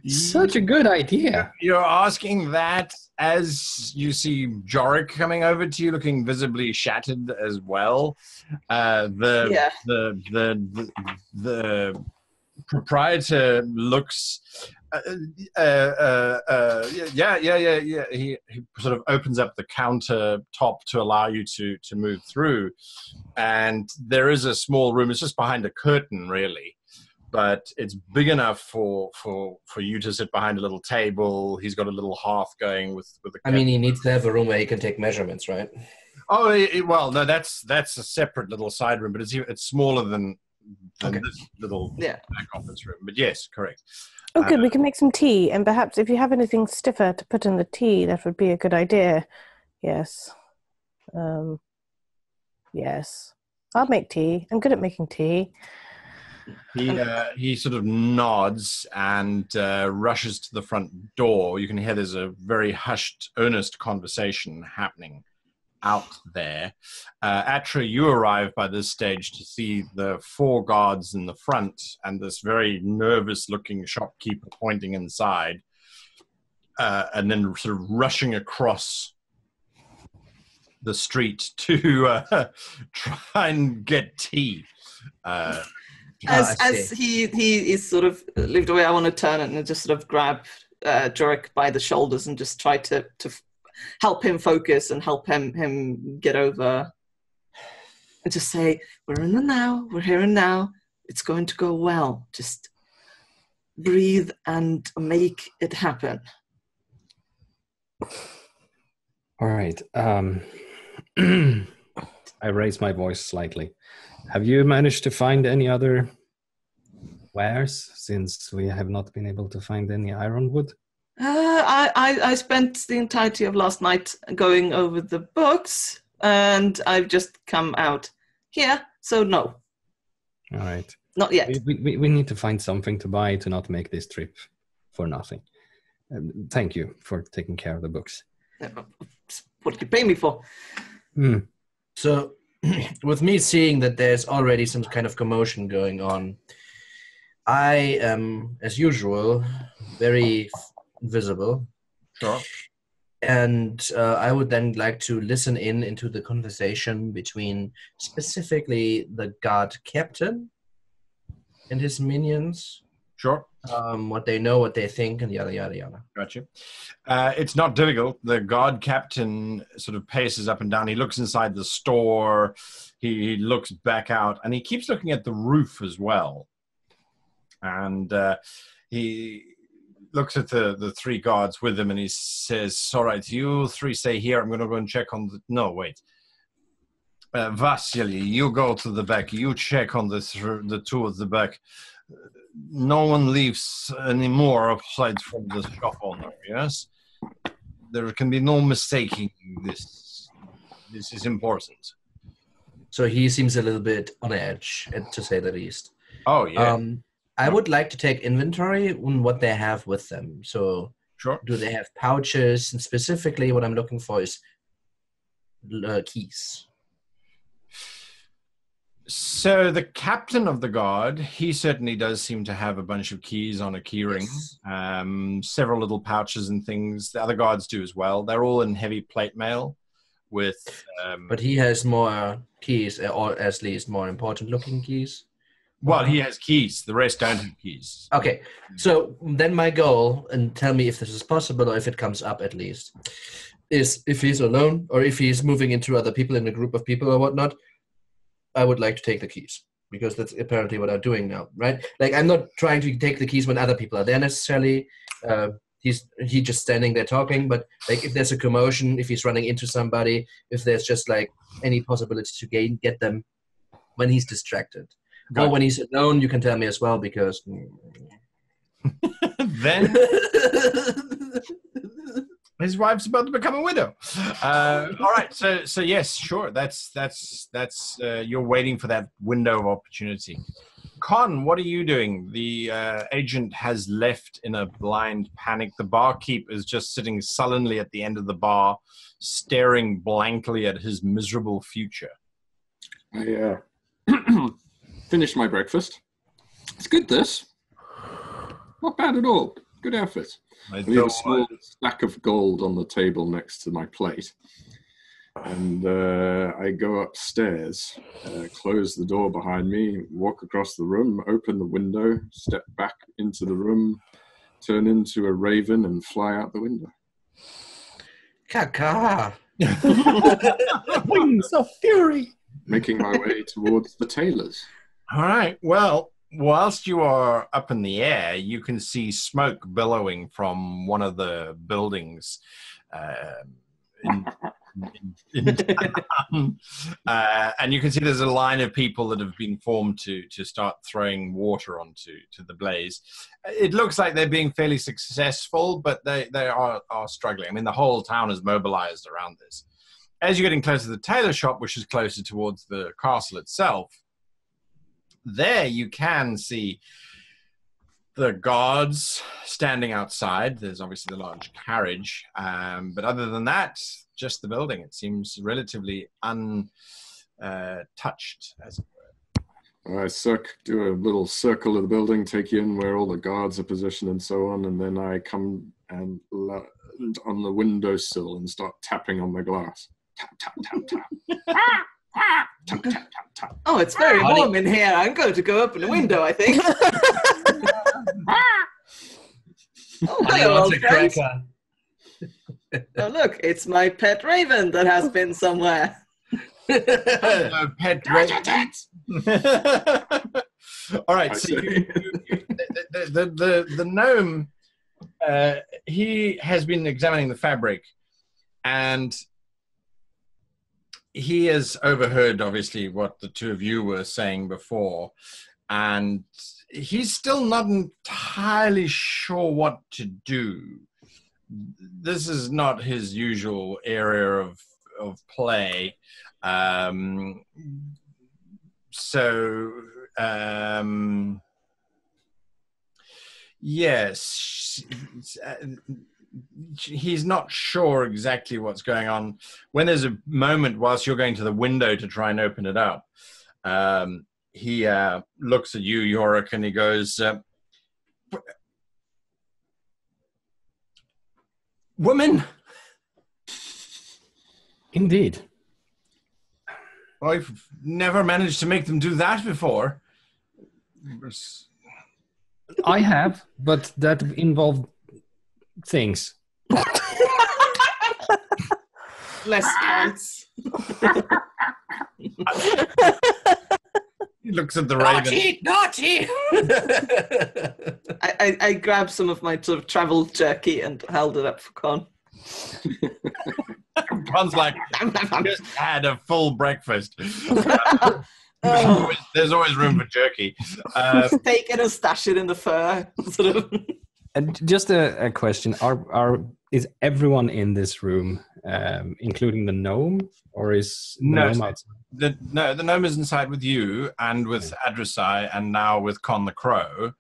Such a good idea. You're asking that as you see Jorek coming over to you, looking visibly shattered as well. The proprietor looks. Yeah. He sort of opens up the countertop to allow you to move through, and there is a small room. It's just behind a curtain, really. But it's big enough for you to sit behind a little table. He's got a little hearth going with a. I mean, he needs to have a room where he can take measurements, right? Oh well, no, that's a separate little side room, but it's smaller than this little back office room. But yes, correct. Oh, good. We can make some tea, and perhaps if you have anything stiffer to put in the tea, that would be a good idea. Yes. Yes. I'll make tea. I'm good at making tea. He sort of nods and rushes to the front door. You can hear there's a very hushed, earnest conversation happening out there. Atra, you arrive by this stage to see the 4 guards in the front and this very nervous-looking shopkeeper pointing inside, and then sort of rushing across the street to try and get tea. As he is sort of lived away, I want to turn and just sort of grab Jorek by the shoulders and just try to help him focus and help him get over. And just say, we're in the now, we're here and now. It's going to go well. Just breathe and make it happen. All right. I raise my voice slightly. Have you managed to find any other wares, since we have not been able to find any ironwood? I spent the entirety of last night going over the books, and I've just come out here, so no. All right. Not yet. We need to find something to buy to not make this trip for nothing. Thank you for taking care of the books. What do you pay me for? So, with me seeing that there's already some kind of commotion going on, I am, as usual, very visible. Sure. And I would then like to listen into the conversation between specifically the guard captain and his minions. Sure. What they know, what they think, and yada, yada, yada. Gotcha. It's not difficult. The guard captain sort of paces up and down. He looks inside the store. He looks back out, and he keeps looking at the roof as well. And he looks at the 3 guards with him, and he says, all right, you 3 stay here. I'm going to go and check on the... No, wait. Vasily, you go to the back. You check on the 2 at the back. No one leaves anymore aside from the shop owner, yes? There can be no mistaking this. This is important. So he seems a little bit on edge, to say the least. Oh, yeah. I would like to take inventory on what they have with them. So Sure. Do they have pouches? And specifically what I'm looking for is keys. So the captain of the guard, he certainly does seem to have a bunch of keys on a key ring, several little pouches and things. The other guards do as well. They're all in heavy plate mail with... But he has more keys, or at least more important looking keys. Well, he has keys. The rest don't have keys. Okay, so then my goal, and tell me if this is possible or if it comes up at least, is if he's alone or if he's moving into other people in a group of people or whatnot, I would like to take the keys, because that's apparently what I'm doing now, right? Like, I'm not trying to take the keys when other people are there necessarily. He's just standing there talking, but like if there's a commotion, if he's running into somebody, if there's just like any possibility to get them when he's distracted. Or when he's alone, you can tell me as well, because... Then his wife's about to become a widow. All right, so yes, sure. That's you're waiting for that window of opportunity. Con, what are you doing? The agent has left in a blind panic. The barkeep is just sitting sullenly at the end of the bar, staring blankly at his miserable future. I finished my breakfast. It's good, this. Not bad at all. Good outfit. I leave a small stack of gold on the table next to my plate. And I go upstairs, close the door behind me, walk across the room, open the window, step back into the room, turn into a raven and fly out the window. Caca. Wings of fury. Making my way towards the tailors. All right. Well, whilst you are up in the air, you can see smoke billowing from one of the buildings and you can see there's a line of people that have been formed to start throwing water onto the blaze. It looks like they're being fairly successful, but they are struggling. I mean, the whole town is mobilized around this. As you're getting closer to the tailor shop, which is closer towards the castle itself, there you can see the guards standing outside. There's obviously the large carriage, but other than that, just the building. It seems relatively untouched, as it were. I do a little circle of the building, take you in where all the guards are positioned and so on, and then I come and land on the windowsill and start tapping on the glass. Tap, tap, tap, tap. Tap, tap, tap, tap. Oh, it's very warm in here. I'm going to go open the window, I think. Oh, hello, old friend. Oh, look, it's my pet raven that has been somewhere. Hello, pet raven. All right, so the gnome, he has been examining the fabric, and he has overheard, obviously, what the two of you were saying before, and he's still not entirely sure what to do. This is not his usual area of play. Yes, he's not sure exactly what's going on. When there's a moment whilst you're going to the window to try and open it up, he looks at you, Jorek, and he goes, woman? Indeed. I've never managed to make them do that before. I have, but that involved things. Less pants. He looks at the raven. Naughty! I grabbed some of my sort of travel jerky and held it up for Con. Con's like, just had a full breakfast. There's always room for jerky. Take it and stash it in the fur. Sort of. And just a question: is everyone in this room, including the gnome, or is the gnome outside? The gnome is inside with you and with Adru'sai, and now with Con the Crow.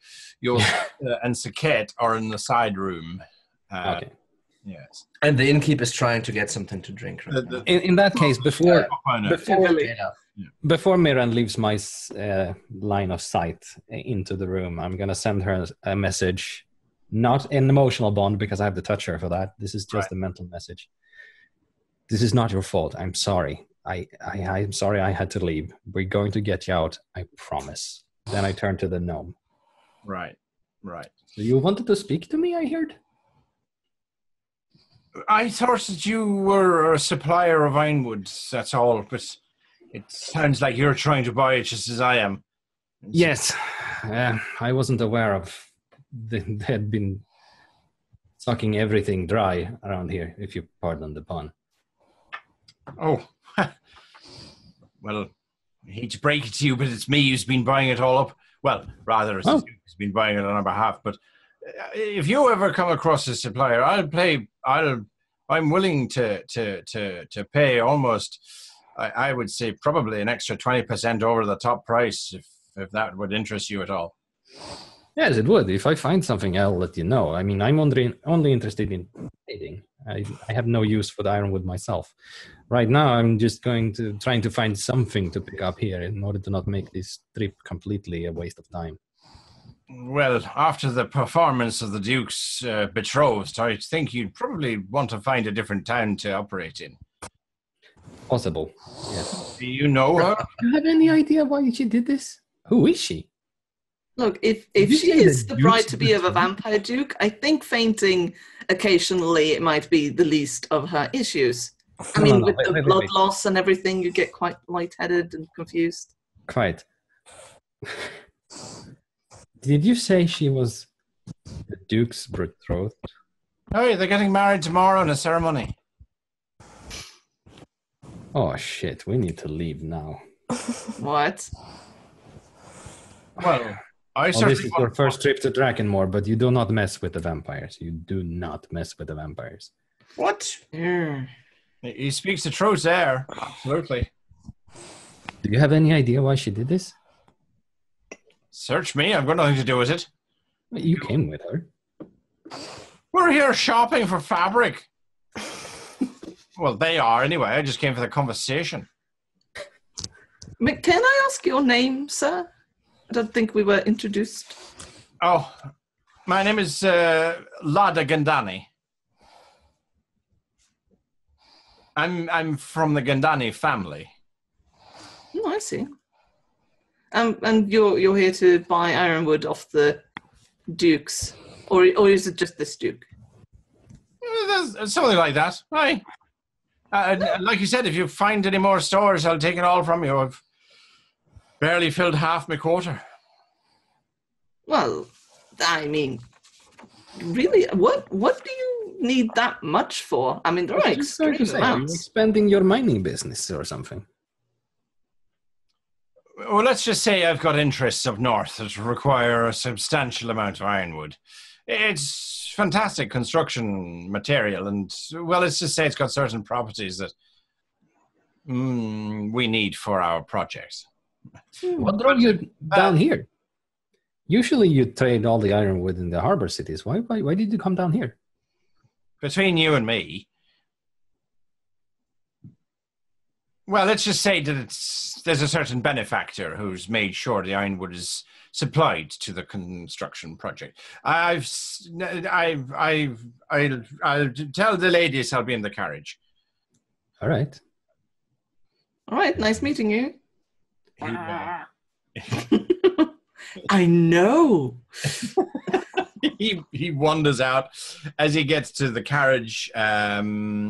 And Sekhet are in the side room. Okay. Yes. And the innkeeper is trying to get something to drink. Right now. In that case, before Miran leaves my line of sight into the room, I'm going to send her a message. Not an emotional bond, because I have to touch her for that. This is just a mental message. This is not your fault. I'm sorry. I'm sorry I had to leave. We're going to get you out. I promise. Then I turn to the gnome. Right. So you wanted to speak to me, I heard? I thought that you were a supplier of ironwood, that's all. But it sounds like you're trying to buy it just as I am. Yes. I wasn't aware of... They had been sucking everything dry around here, if you pardon the pun. Oh, well, I hate to break it to you, but it's me who's been buying it all up. Well, rather, it's you who's been buying it on our behalf. But if you ever come across a supplier, I'm willing to pay almost, I would say probably an extra 20% over the top price if that would interest you at all. Yes, it would. If I find something, I'll let you know. I mean, I'm only interested in trading. I have no use for the ironwood myself. Right now, I'm just trying to find something to pick up here in order to not make this trip completely a waste of time. Well, after the performance of the Duke's betrothed, I think you'd probably want to find a different town to operate in. Possible, yes. Do you know her? Do you have any idea why she did this? Who is she? Look, if you she say is the the bride Duke's to be of a betrothed? vampire duke, I think fainting occasionally might be the least of her issues. I mean, with the blood loss and everything, you get quite lightheaded and confused. Quite. Did you say she was the Duke's betrothed? Oh, yeah, they're getting married tomorrow in a ceremony. Oh shit, we need to leave now. What? Well, This is your first trip to Drakenmoore, but you do not mess with the vampires. You do not mess with the vampires. What? Mm. He speaks the truth there. Absolutely. Do you have any idea why she did this? Search me. I've got nothing to do with it. You came with her. We're here shopping for fabric. Well, they are anyway. I just came for the conversation. Can I ask your name, sir? I don't think we were introduced. Oh, my name is Lada Gandani. I'm from the Gandani family. Oh, I see. And you're here to buy ironwood off the dukes, or is it just this duke? There's something like that. Right. Like you said, if you find any more stores, I'll take it all from you. I've barely filled half my quota. Well, I mean, really, what do you need that much for? I mean, there are extreme You're amounts. expanding your mining business or something. Well, let's just say I've got interests up north that require a substantial amount of ironwood. It's fantastic construction material, and, well, let's just say it's got certain properties that we need for our projects. What drove you down here? Usually you trade all the ironwood in the harbor cities. Why did you come down here? Between you and me, well, let's just say that there's a certain benefactor who's made sure the ironwood is supplied to the construction project. I'll tell the ladies I'll be in the carriage. All right. All right, nice meeting you. I know. He wanders out as he gets to the carriage. The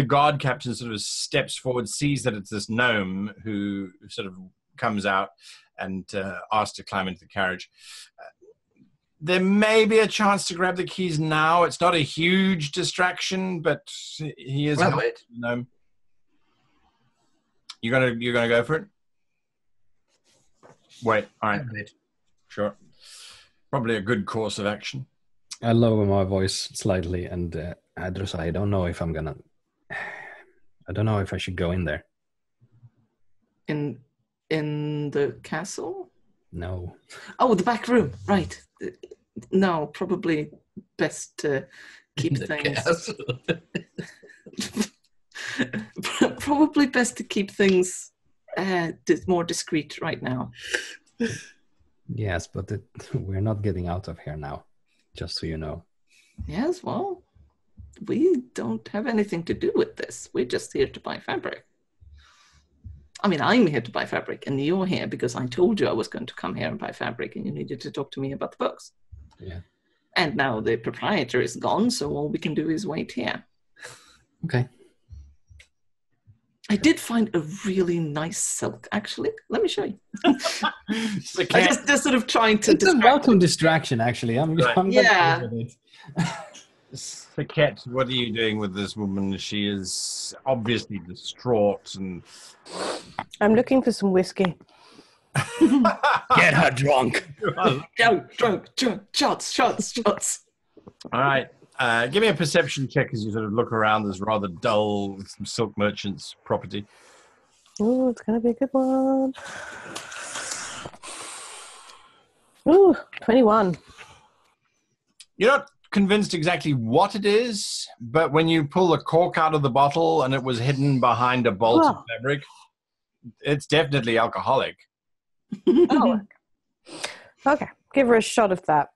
guard captain sort of steps forward, sees that it's this gnome who sort of comes out and asks to climb into the carriage. There may be a chance to grab the keys now. It's not a huge distraction, but he is. Well, wait. Gnome. You're gonna go for it? Wait. All right. Wait. Sure. Probably a good course of action. I lower my voice slightly, and Adru'sai, I don't know if I should go in there. In the castle? No. Oh, the back room. Right. No, probably best to keep things. Probably best to keep things more discreet right now. Yes, but we're not getting out of here now, just so you know. Yes, well, we don't have anything to do with this. We're just here to buy fabric. I mean, I'm here to buy fabric, and you're here because I told you I was going to come here and buy fabric, and you needed to talk to me about the books. Yeah. And now the proprietor is gone, so all we can do is wait here. Okay. I did find a really nice silk, actually. Let me show you. Sekhet, I just sort of trying to It's a welcome distraction, actually. I'm Yeah. gonna go with it. Sekhet, what are you doing with this woman? She is obviously distraught and... I'm looking for some whiskey. Get her drunk. Drunk, shots. All right. Give me a perception check as you sort of look around this rather dull silk merchant's property. Ooh, it's going to be a good one. Ooh, 21. You're not convinced exactly what it is, but when you pull the cork out of the bottle and it was hidden behind a bolt of fabric, it's definitely alcoholic. Oh. Okay, give her a shot of that.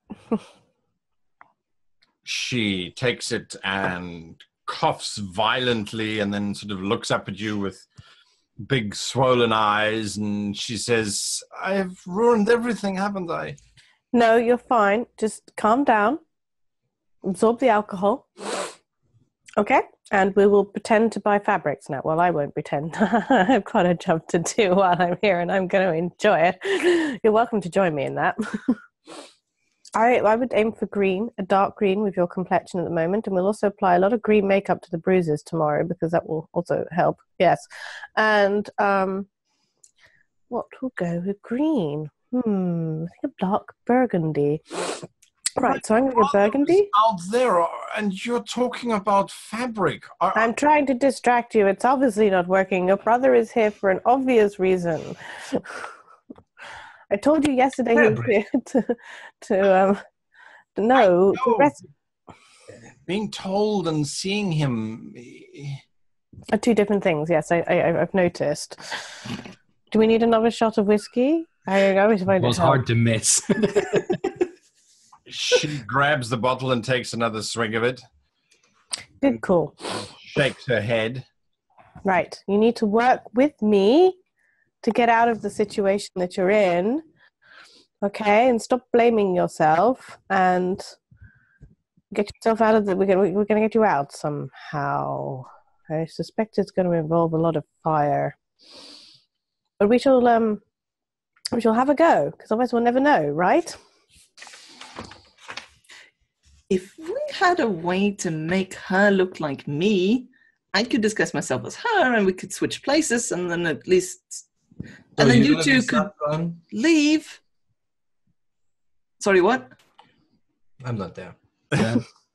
She takes it and coughs violently and then sort of looks up at you with big swollen eyes, and she says, I've ruined everything, haven't I? No, you're fine. Just calm down. Absorb the alcohol. Okay? And we will pretend to buy fabrics now. Well, I won't pretend. I've got a job to do while I'm here, and I'm going to enjoy it. You're welcome to join me in that. I would aim for green, a dark green with your complexion at the moment, and we'll also apply a lot of green makeup to the bruises tomorrow because that will also help. Yes. And what will go with green? I think a dark burgundy. Right, so I'm going to go burgundy. Out there, and you're talking about fabric. I'm trying to distract you. It's obviously not working. Your brother is here for an obvious reason. I told you yesterday he was here to know. Being told and seeing him are two different things. Yes, I've noticed. Do we need another shot of whiskey? I always find it hard to miss. She grabs the bottle and takes another swig of it. Good call. Shakes her head. Right. You need to work with me to get out of the situation that you're in. Okay? And stop blaming yourself and get yourself out of the... We're going to get you out somehow. I suspect it's going to involve a lot of fire. But we shall have a go, because otherwise we'll never know, right? If we had a way to make her look like me, I could disguise myself as her and we could switch places and then at least... And then you two could leave. Sorry, what? I'm not there.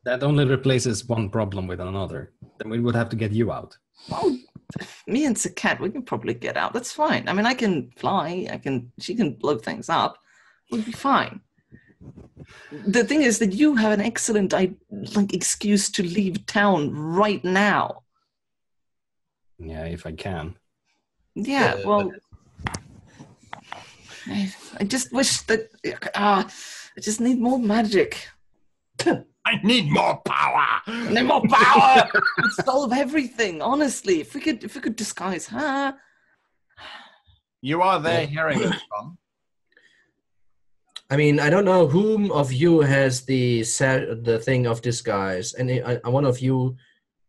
That only replaces one problem with another. Then we would have to get you out. Well, me and Sekhet, we can probably get out. That's fine. I mean, I can fly. She can blow things up. We'll be fine. The thing is that you have an excellent excuse to leave town right now. Yeah, if I can. Yeah, well, I just wish that I just need more magic. I need more power. I need more power. It'd solve everything. Honestly, if we could disguise her. You are there hearing this, Tom. I mean, I don't know whom of you has the thing of disguise, and one of you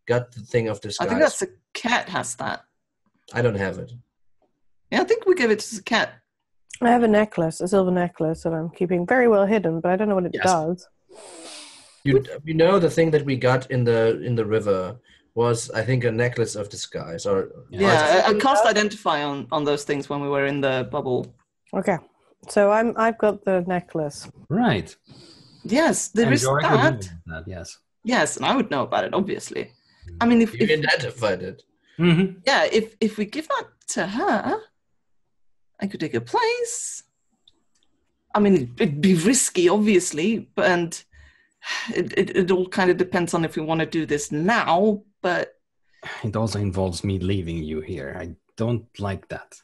got the thing of disguise. I think that's Sekhet has that. I don't have it. Yeah, I think we give it to Sekhet. I have a silver necklace that I'm keeping very well hidden, but I don't know what it does. You know the thing that we got in the river was, I think, a necklace of disguise, or I cast identify on those things when we were in the bubble. Okay, so I've got the necklace. Right. Yes, there is Jorek that. Yes. Yes, and I would know about it, obviously. I mean, if you identified it. Mm-hmm. Yeah, if we give that to her, I could take her place. I mean, it'd be risky, obviously, and it all kind of depends on if we want to do this now, but... It also involves me leaving you here. I don't like that.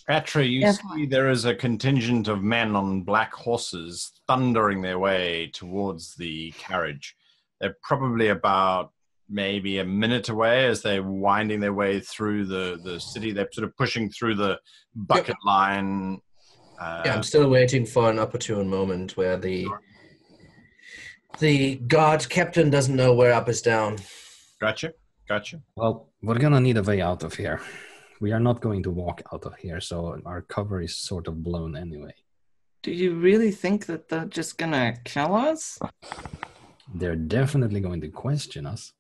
Atra, you see there is a contingent of men on black horses thundering their way towards the carriage. They're probably about maybe a minute away as they're winding their way through the city. They're sort of pushing through the bucket line. I'm still waiting for an opportune moment where the guard captain doesn't know where up is down. Gotcha. Well, we're going to need a way out of here. We are not going to walk out of here, so our cover is sort of blown anyway. Do you really think that they're just going to kill us? They're definitely going to question us.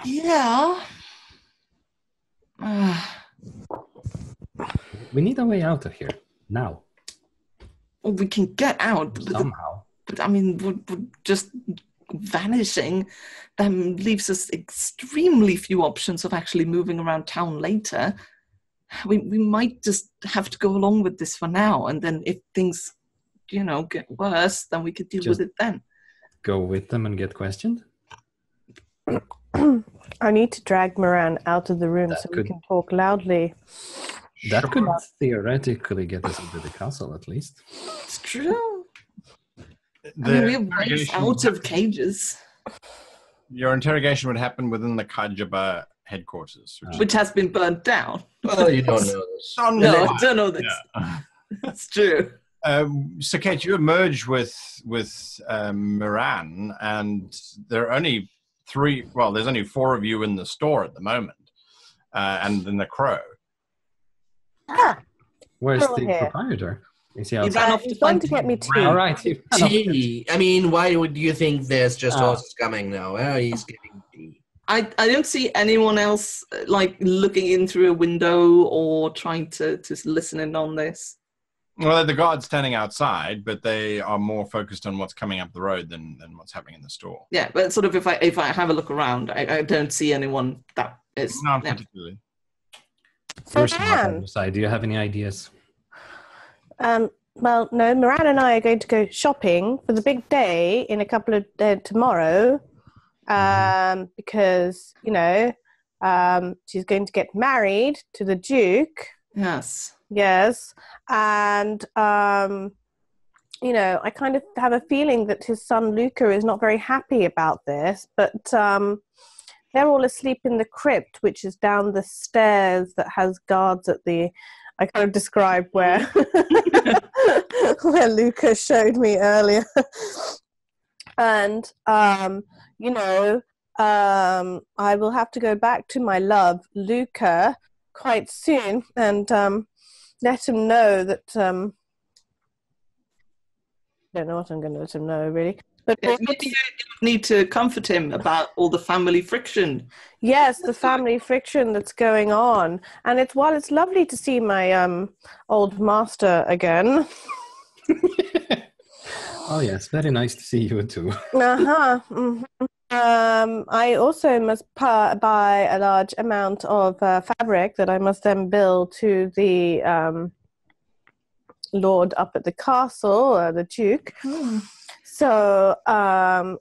Yeah. We need a way out of here now. Well, we can get out Somehow. but I mean, we're just vanishing leaves us extremely few options of actually moving around town later. We might just have to go along with this for now, and then if things, get worse, then we could deal with it then. Go with them and get questioned? I need to drag Miran out of the room we can talk loudly. That could theoretically get us into the castle, at least. It's true. We're ways out of cages. Your interrogation would happen within the Kajaba headquarters. Which has been burnt down. Well, you don't know this. No, I don't know this. Yeah. That's true. Sekhet, you emerge with Miran, and there are only there's only 4 of you in the store at the moment, and then the crow. Where's the proprietor? Is he He outside? ran off to find to get me tea. All right. Tea. I mean, why would you think there's just horses coming now? Well, he's getting tea. I don't see anyone else looking in through a window or trying to listen in on this. Well, the guards standing outside, but they are more focused on what's coming up the road than what's happening in the store. Yeah, but sort of if I have a look around, I don't see anyone that is. Not particularly. First, Adru'sai, do you have any ideas? Well, no, Miran and I are going to go shopping for the big day in a couple of tomorrow, because she's going to get married to the Duke. Yes, and I kind of have a feeling that his son Luca is not very happy about this, but they're all asleep in the crypt, which is down the stairs that has guards at the. I kind of described where where Luca showed me earlier, and I will have to go back to my love Luca quite soon and let him know that. I don't know what I'm going to let him know really. But maybe you need to comfort him about all the family friction. Yes, the family friction that's going on. And it's lovely to see my old master again. Oh, yes, very nice to see you too. Uh-huh. Mm-hmm. I also must buy a large amount of fabric that I must then bill to the lord up at the castle, the Duke. So,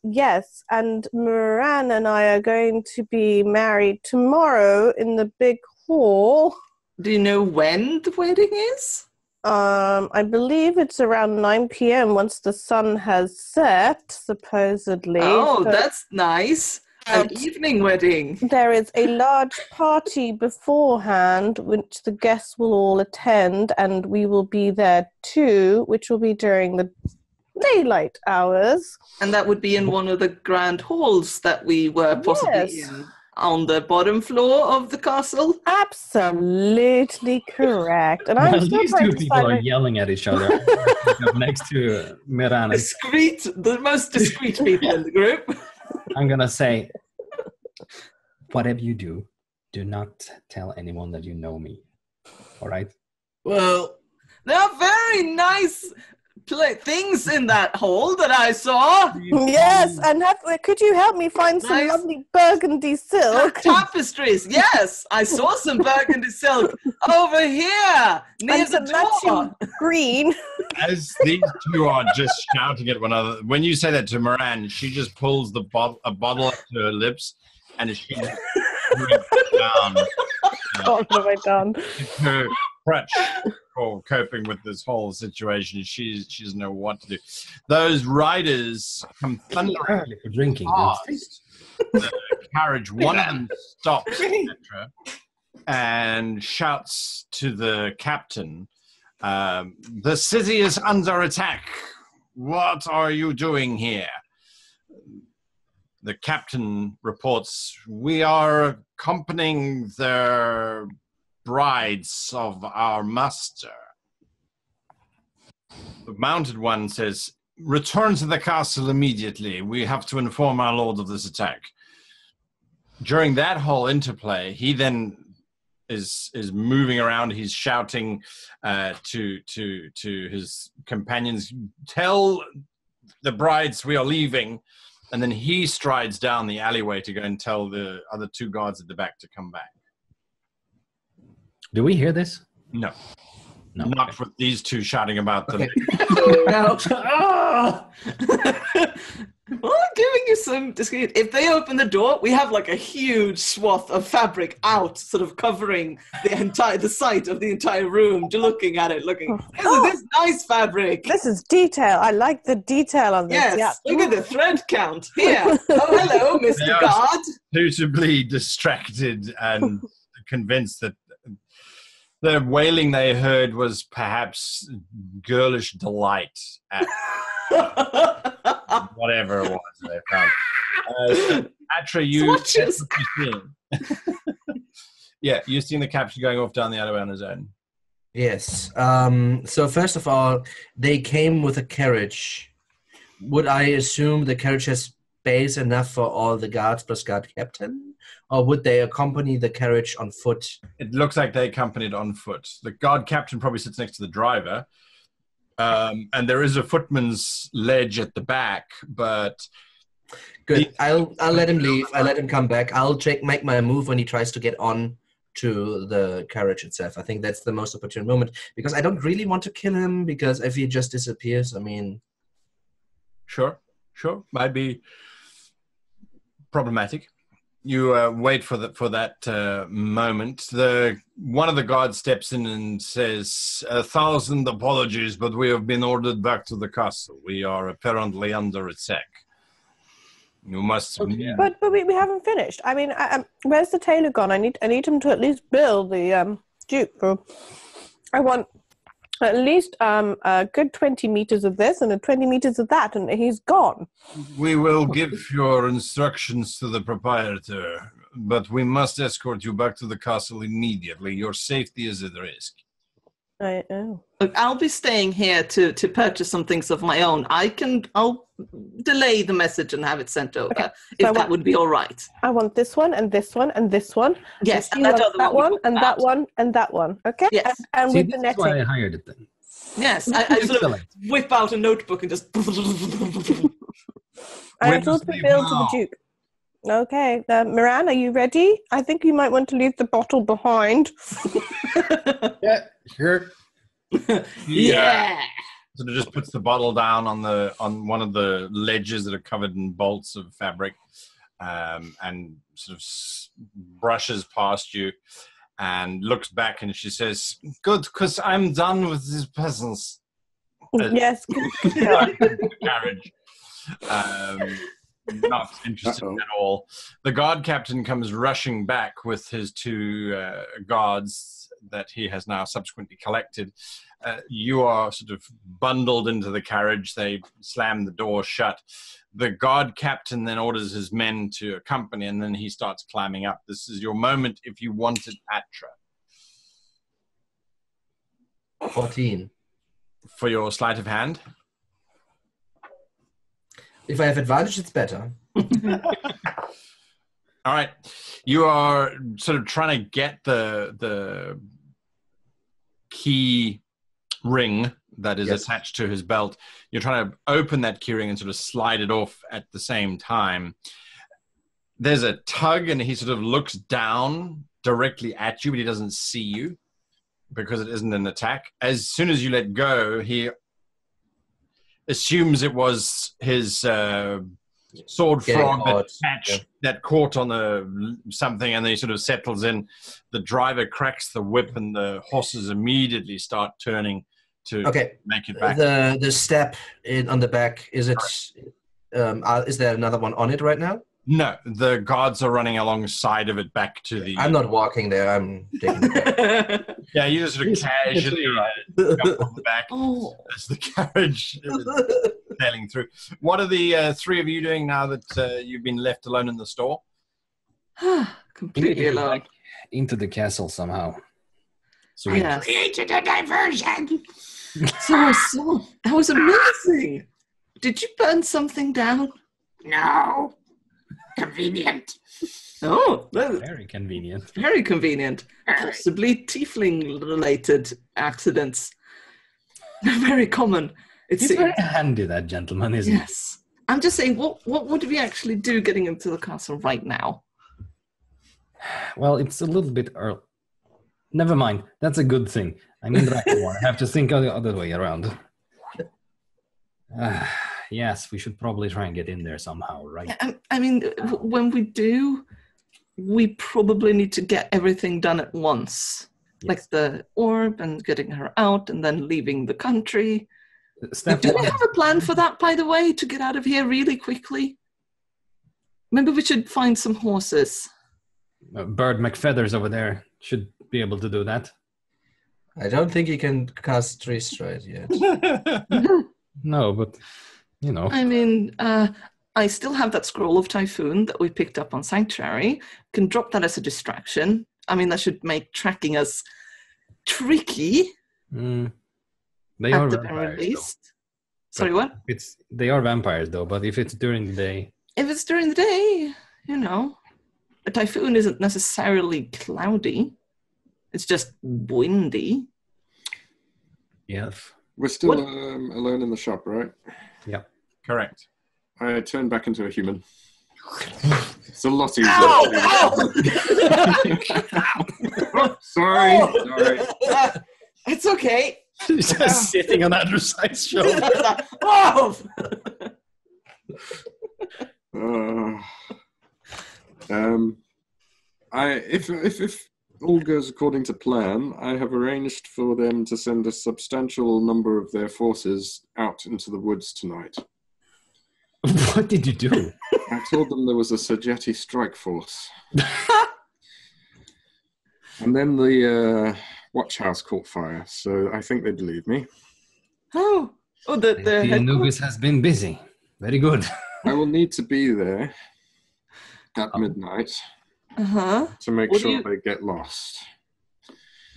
yes, and Miran and I are going to be married tomorrow in the big hall. Do you know when the wedding is? I believe it's around 9 p.m. once the sun has set, supposedly. Oh, that's nice. An evening wedding. There is a large party beforehand, which the guests will all attend, and we will be there too, which will be during the daylight hours. And that would be in one of the grand halls that we were possibly in on the bottom floor of the castle. Absolutely correct. And I'm these two people are yelling at each other next to Miran. The most discreet people in the group. I'm gonna say, whatever you do, do not tell anyone that you know me. All right? Well, there are very nice things in that hall that I saw. Yes, and could you help me find some lovely burgundy silk? Tapestries, yes. I saw some burgundy silk over here near and the door. Green. As these two are just shouting at one another, when you say that to Miran, she just pulls a bottle up to her lips and she just down. What have I done? Her crutch for coping with this whole situation. She doesn't know what to do. Those riders come thundering for drinking. past the carriage. One of them stops, etc., and shouts to the captain, "The city is under attack. What are you doing here?" The captain reports, "We are accompanying the brides of our master." The mounted one says, "Return to the castle immediately. We have to inform our lord of this attack." During that whole interplay, he then is moving around. He's shouting to his companions, "Tell the brides we are leaving." And then he strides down the alleyway to go and tell the other 2 guards at the back to come back. Do we hear this? No. No. Not with these 2 shouting about them. Well, I'm giving you some discreet. If they open the door, we have like a huge swath of fabric out, sort of covering the site of the entire room. Just looking at it, this nice fabric. This is detail. I like the detail on this. Yes, Yeah. look at the thread count here. Oh, hello, Mr. Guard. Suitably distracted and convinced that the wailing they heard was perhaps girlish delight at whatever it was they found. Atra, you've seen. Yeah, you've seen the captain going off down the alleyway on his own. Yes. So first of all, they came with a carriage. Would I assume the carriage has space enough for all the guards plus guard captain? Or would they accompany the carriage on foot? It looks like they accompanied on foot. The guard captain probably sits next to the driver. And there is a footman's ledge at the back, but... Good. I'll let him leave. I'll let him come back. I'll make my move when he tries to get on to the carriage itself. I think that's the most opportune moment, because I don't really want to kill him, because if he just disappears, I mean... Sure. Might be problematic. You wait for that moment. One of the guards steps in and says, 1,000 apologies, but we have been ordered back to the castle. We are apparently under attack. You must... Okay. But we haven't finished. I mean, where's the tailor gone? I need him to at least build the Duke. I want at least a good 20 meters of this and a 20 meters of that, and he's gone. We will give your instructions to the proprietor, but we must escort you back to the castle immediately. Your safety is at risk. I know. I'll be staying here to purchase some things of my own. I'll delay the message and have it sent over, okay. if that would be all right. I want this one and this one and this one. Yes, and that one and that one and that one. Okay. Yes. And See, with the that's netting. why I hired it then. Yes, I sort of whip out a notebook and just... I told to build to the Duke. Okay, Miran, are you ready? I think you might want to leave the bottle behind. Yeah, sure. Yeah. Sort of just puts the bottle down on one of the ledges that are covered in bolts of fabric, and sort of brushes past you and looks back, and she says, "Good, because I'm done with these peasants." Yes. The carriage. Not interested at all. The guard captain comes rushing back with his 2 guards that he has now subsequently collected. You are sort of bundled into the carriage. They slam the door shut. The guard captain then orders his men to accompany, and then he starts climbing up. This is your moment if you wanted Atra. 14. For your sleight of hand? If I have advantage, it's better. All right. You are sort of trying to get the key ring that is attached to his belt. You're trying to open that key ring and sort of slide it off at the same time. There's a tug, and he sort of looks down directly at you, but he doesn't see you because it isn't an attack. As soon as you let go, he assumes it was his sword frog that caught on the something, and then he sort of settles in. The driver cracks the whip, and the horses immediately start turning to make it back. The step on the back, is it? Is there another one on it right now? No, the guards are running alongside of it back to the... I'm not walking there, I'm taking it back. Yeah, you just sort of casually jump on the back as the carriage is sailing through. What are the 3 of you doing now that you've been left alone in the store? Completely alone. Into the castle somehow. So we created a diversion. So that was amazing. Did you burn something down? No. convenient. Oh, well, Very convenient. very convenient. Possibly tiefling-related accidents. Very common. It He's seems. very handy, that gentleman, isn't he? Yes. I'm just saying, what would we actually do getting into the castle right now? Well, it's a little bit early. Never mind. That's a good thing. I'm in Drakenmoore. I have to think of the other way around. Yes, we should probably try and get in there somehow, right? I mean, when we do, we probably need to get everything done at once. Yes. Like the orb and getting her out and then leaving the country. Step Do we one. have a plan for that, by the way, to get out of here really quickly? Maybe we should find some horses. Bird McFeathers over there should be able to do that. I don't think he can cast Tree Stride yet. No, but, you know. I mean, I still have that scroll of Typhoon that we picked up on Sanctuary. Can drop that as a distraction. I mean, that should make tracking us tricky They are at the very vampires, though. least. Sorry, what? They are vampires, though, but if it's during the day... If it's during the day, you know, a typhoon isn't necessarily cloudy. It's just windy. Yes. We're still alone in the shop, right? Yeah. Correct. I turn back into a human. It's a lot easier. Sorry. It's okay. He's just sitting on Adru'sai's shoulder. Oh! If all goes according to plan, I have arranged for them to send a substantial number of their forces out into the woods tonight. What did you do? I told them there was a Sejet strike force. And then the watch house caught fire, so I think they believe me. Oh, The Anubis has been busy. Very good. I will need to be there at midnight Uh-huh. to make What do sure you- they get lost.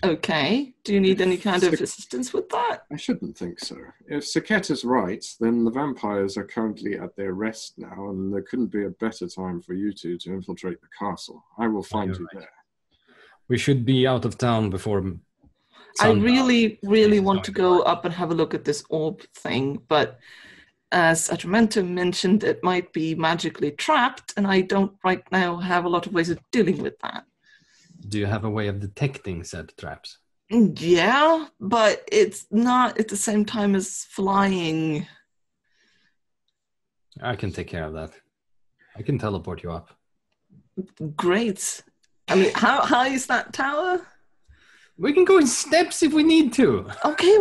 Okay. Do you need any kind of assistance with that? I shouldn't think so. If Sekhet is right, then the vampires are currently at their rest now, and there couldn't be a better time for you two to infiltrate the castle. I will find you're you right. there. We should be out of town before I sundown. really, really want to Going go up and have a look at this orb thing, but as Atramentum mentioned, it might be magically trapped, and I don't right now have a lot of ways of dealing with that. Do you have a way of detecting said traps? Yeah, but it's not at the same time as flying. I can take care of that. I can teleport you up. Great. I mean, how high is that tower? We can go in steps if we need to. Okay.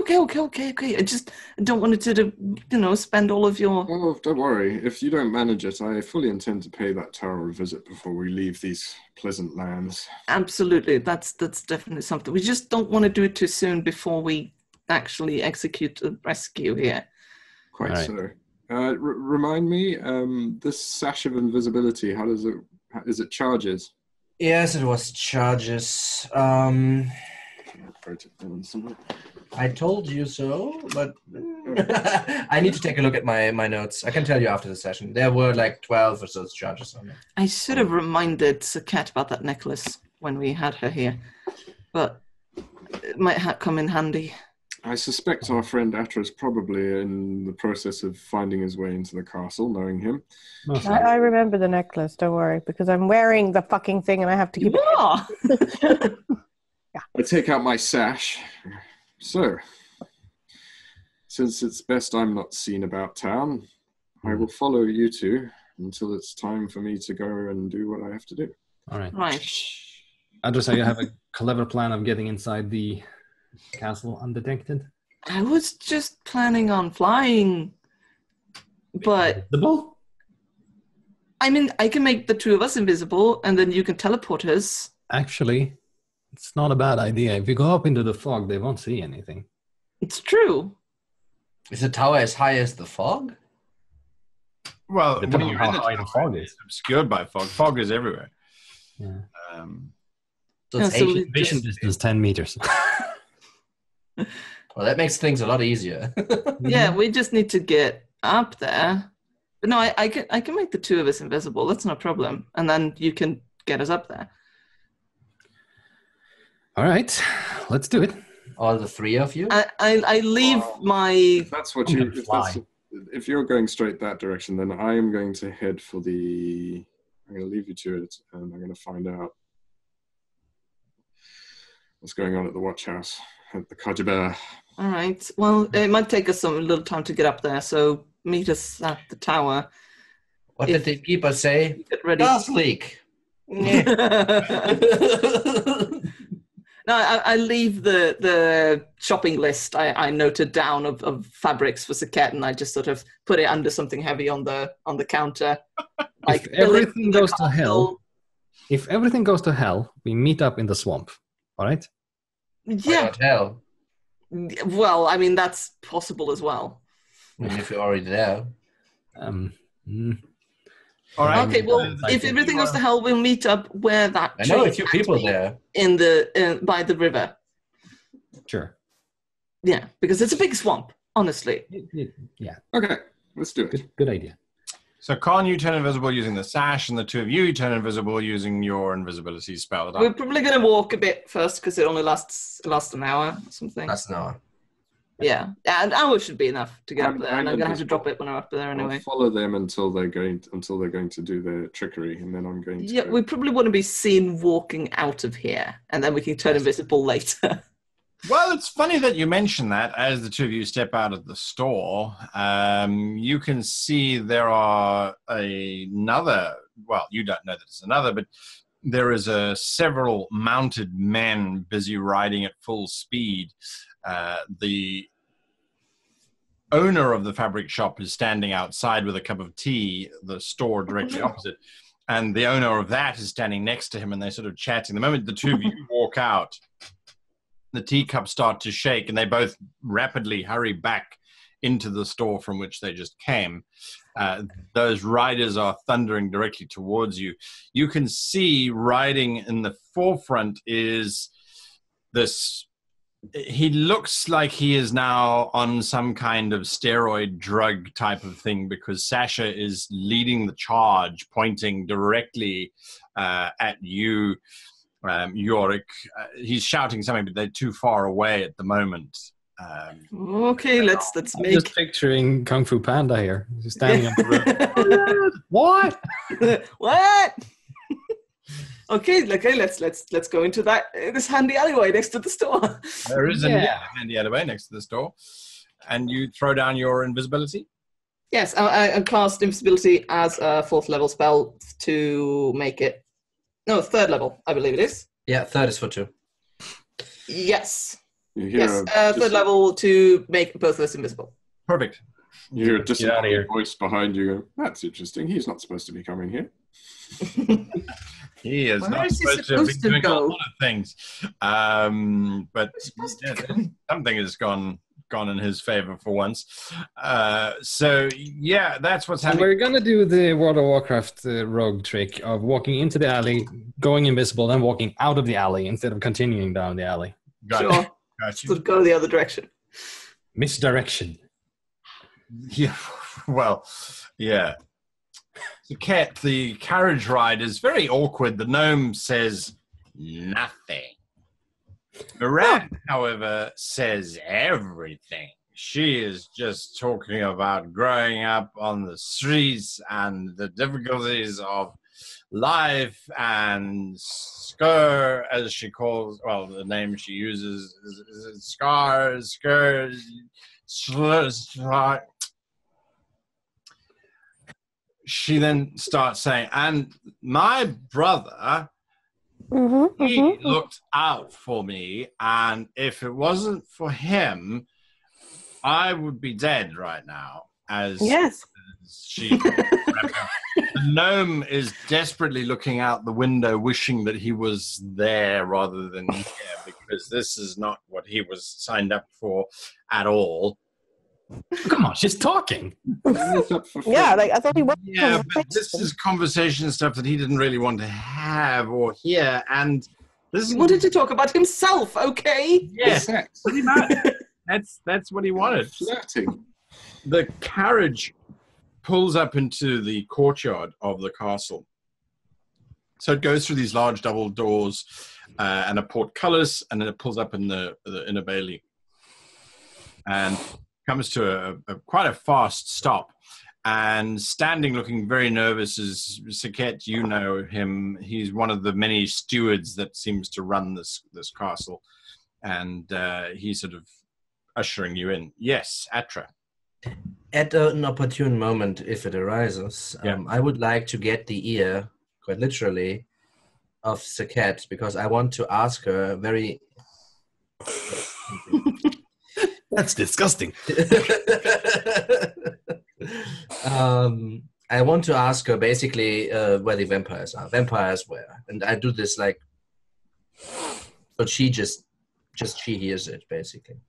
I just don't want it to, spend all of your... Oh, don't worry. If you don't manage it, I fully intend to pay that tower a visit before we leave these pleasant lands. Absolutely. That's definitely something. We just don't want to do it too soon before we actually execute the rescue here. Quite Right. so. Remind me, this sash of invisibility, how does it... Is it charges? Yes, it was charges. Wrote it down somewhere. I told you so, but I need to take a look at my notes. I can tell you after the session. There were like 12 or so charges on it. I should have reminded Sekhet about that necklace when we had her here, but it might come in handy. I suspect our friend Atra is probably in the process of finding his way into the castle, knowing him. I remember the necklace, don't worry, because I'm wearing the fucking thing and I have to keep You are! it. I take out my sash. So, since it's best I'm not seen about town, I will follow you two until it's time for me to go and do what I have to do. All right. Right. Adru'sai, you have a clever plan of getting inside the castle undetected? I was just planning on flying, but Invisible? I mean, I can make the two of us invisible, and then you can teleport us. Actually, it's not a bad idea. If you go up into the fog, they won't see anything. It's true. Is the tower as high as the fog? Well, Depending when on you're how in the high the tower, fog is. it's obscured by fog. Fog is everywhere. Yeah. So it's Yeah, so 80 we Vision just- distance 10 meters. Well, that makes things a lot easier. Yeah, we just need to get up there. But no, I can make the two of us invisible. That's no problem. And then you can get us up there. All right, let's do it. All the three of you? I leave my... If that's what I'm you... gonna fly. If you're going straight that direction, then I am going to head for the... I'm going to leave you to it, and I'm going to find out what's going on at the watch house, at the Kajiber. All right. Well, it might take us a little time to get up there, so meet us at the tower. What did the keeper say? Get ready. Gas leak. No, I leave the shopping list I noted down of fabrics for Sekhet, and I just sort of put it under something heavy on the counter. If everything goes to hell, we meet up in the swamp. All right? Why Yeah. not hell? Well, I mean that's possible as well. I mean, if you're already there. All right. Okay, well, if everything goes to hell, we'll meet up where that. I know a tree few is people actually there. by the river. Sure. Yeah, because it's a big swamp. Honestly. Yeah. Okay, let's do it. Good idea. So, Con, you turn invisible using the sash, and the two of you turn invisible using your invisibility spell. We're probably going to walk a bit first because it only lasts an hour or something. That's no. Yeah, an hour should be enough to get up there, I'm and I'm going to have to invisible. drop it when I'm up there anyway. I'll follow them until they're going to do their trickery, and then I'm going to. Yeah, we probably want to be seen walking out of here, and then we can turn invisible later. Well, it's funny that you mention that. As the two of you step out of the store, you can see there are another. Well, you don't know that it's another, but there is several mounted men busy riding at full speed. The owner of the fabric shop is standing outside with a cup of tea, the store directly opposite, and the owner of that is standing next to him, and they're sort of chatting. The moment the two of you walk out, the teacups start to shake, and they both rapidly hurry back into the store from which they just came. Those riders are thundering directly towards you. You can see riding in the forefront is this. He looks like he is now on some kind of steroid drug type of thing, because Sasha is leading the charge, pointing directly at you, Jorek. He's shouting something, but they're too far away at the moment. Okay, let's I'm make. just picturing Kung Fu Panda here, just standing on the road. What? What? Okay, let's go into this handy alleyway next to the store. There is a handy alleyway next to the store, and you throw down your invisibility. Yes, I cast invisibility as a 4th level spell to make it. No, 3rd level, I believe it is. Yeah, 3rd is for 2. Yes. You hear Yes, 3rd level to make both of us invisible. Perfect. You hear a Get out of here. disembodied voice behind you. Go, that's interesting. He's not supposed to be coming here. He is Where not is he supposed to be supposed to doing a go? lot of things, but something has gone in his favor for once. So yeah, that's what's And happening. we're gonna do the World of Warcraft rogue trick of walking into the alley, going invisible, then walking out of the alley instead of continuing down the alley. Got Sure. you. Got you. So go the other direction. Misdirection. Yeah. Well, yeah. Sekhet, the carriage ride is very awkward. The gnome says nothing. Miran, however, says everything. She is just talking about growing up on the streets and the difficulties of life, and Skur, as she calls, well, the name she uses is Scar, Skur, she then starts saying, and my brother, he looked out for me, and if it wasn't for him, I would be dead right now. As Yes. she, the gnome is desperately looking out the window, wishing that he was there rather than here, because this is not what he was signed up for at all. Come on, she's talking. Yeah, like I thought he was. Yeah, but this is conversation stuff that he didn't really want to have or hear, and this He is wanted to talk about himself, okay? yes, Sex. pretty much. That's what he wanted. Flirting. The carriage pulls up into the courtyard of the castle. So it goes through these large double doors and a portcullis, and then it pulls up in the inner bailey and comes to quite a fast stop. And standing, looking very nervous, is Sekhet. You know him. He's one of the many stewards that seems to run this castle. And he's sort of ushering you in. Yes, Atra. At an opportune moment, if it arises, I would like to get the ear, quite literally, of Sekhet, because I want to ask her very... That's disgusting. I want to ask her basically where the vampires are. Vampires where? And I do this like... But she just she hears it, basically.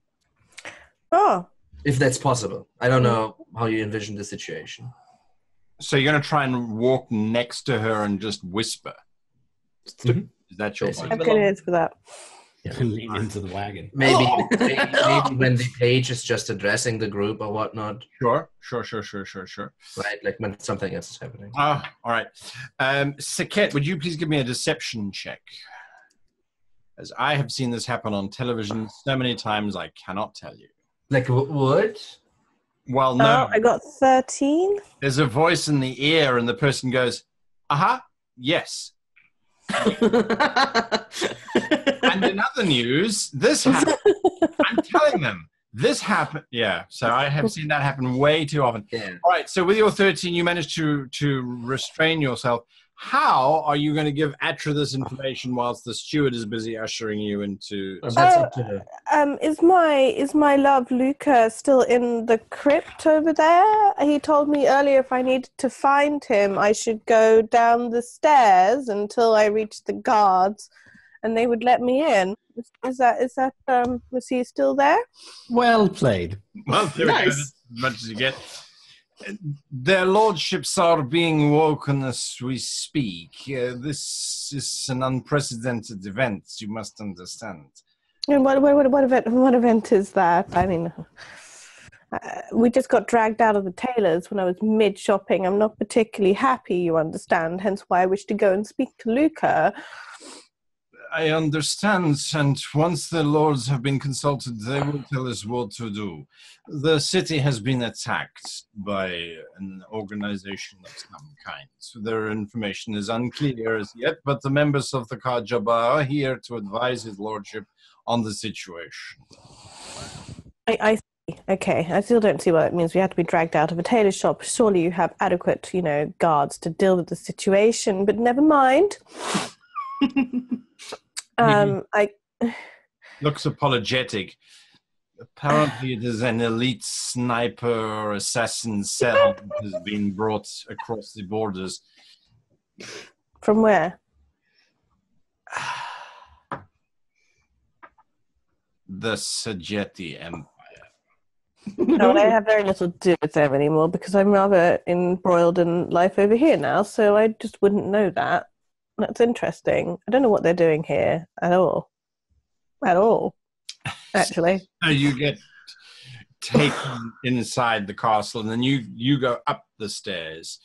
Oh. If that's possible. I don't know how you envision the situation. So you're going to try and walk next to her and just whisper? Mm-hmm. Is that your Basically. plan? I'm good ears for that. Lean into the wagon. Maybe when the page is just addressing the group or whatnot. Sure. Right, like when something else is happening. All right. Sekhet, would you please give me a deception check? As I have seen this happen on television so many times, I cannot tell you. Like what? Well, no. Oh, I got 13. There's a voice in the ear, and the person goes, yes. And in other news, this happened. I'm telling them, this happened. Yeah, so I have seen that happen way too often. Yeah. All right, so with your 13, you managed to restrain yourself. How are you going to give Atra this information whilst the steward is busy ushering you into... That's up to her. Is my love Luca still in the crypt over there? He told me earlier if I needed to find him, I should go down the stairs until I reached the guards, and they would let me in. Was he still there? Well played. Well, there we go. That's as much as you get. Their lordships are being woken as we speak. This is an unprecedented event, you must understand. And what event is that? I mean, we just got dragged out of the tailor's when I was mid-shopping. I'm not particularly happy, you understand, hence why I wish to go and speak to Luca. I understand, and once the lords have been consulted, they will tell us what to do. The city has been attacked by an organization of some kind. So their information is unclear as yet, but the members of the Kajaba are here to advise his lordship on the situation. I see. Okay, I still don't see what it means. We have to be dragged out of a tailor shop. Surely you have adequate, guards to deal with the situation, but never mind. Looks apologetic. Apparently it is an elite sniper or assassin cell that has been brought across the borders. From where? The Sejet Empire. No, I have very little to do with them anymore because I'm rather embroiled in life over here now, so I just wouldn't know that. That's interesting. I don't know what they're doing here at all. At all, actually. So you get taken inside the castle, and then you go up the stairs.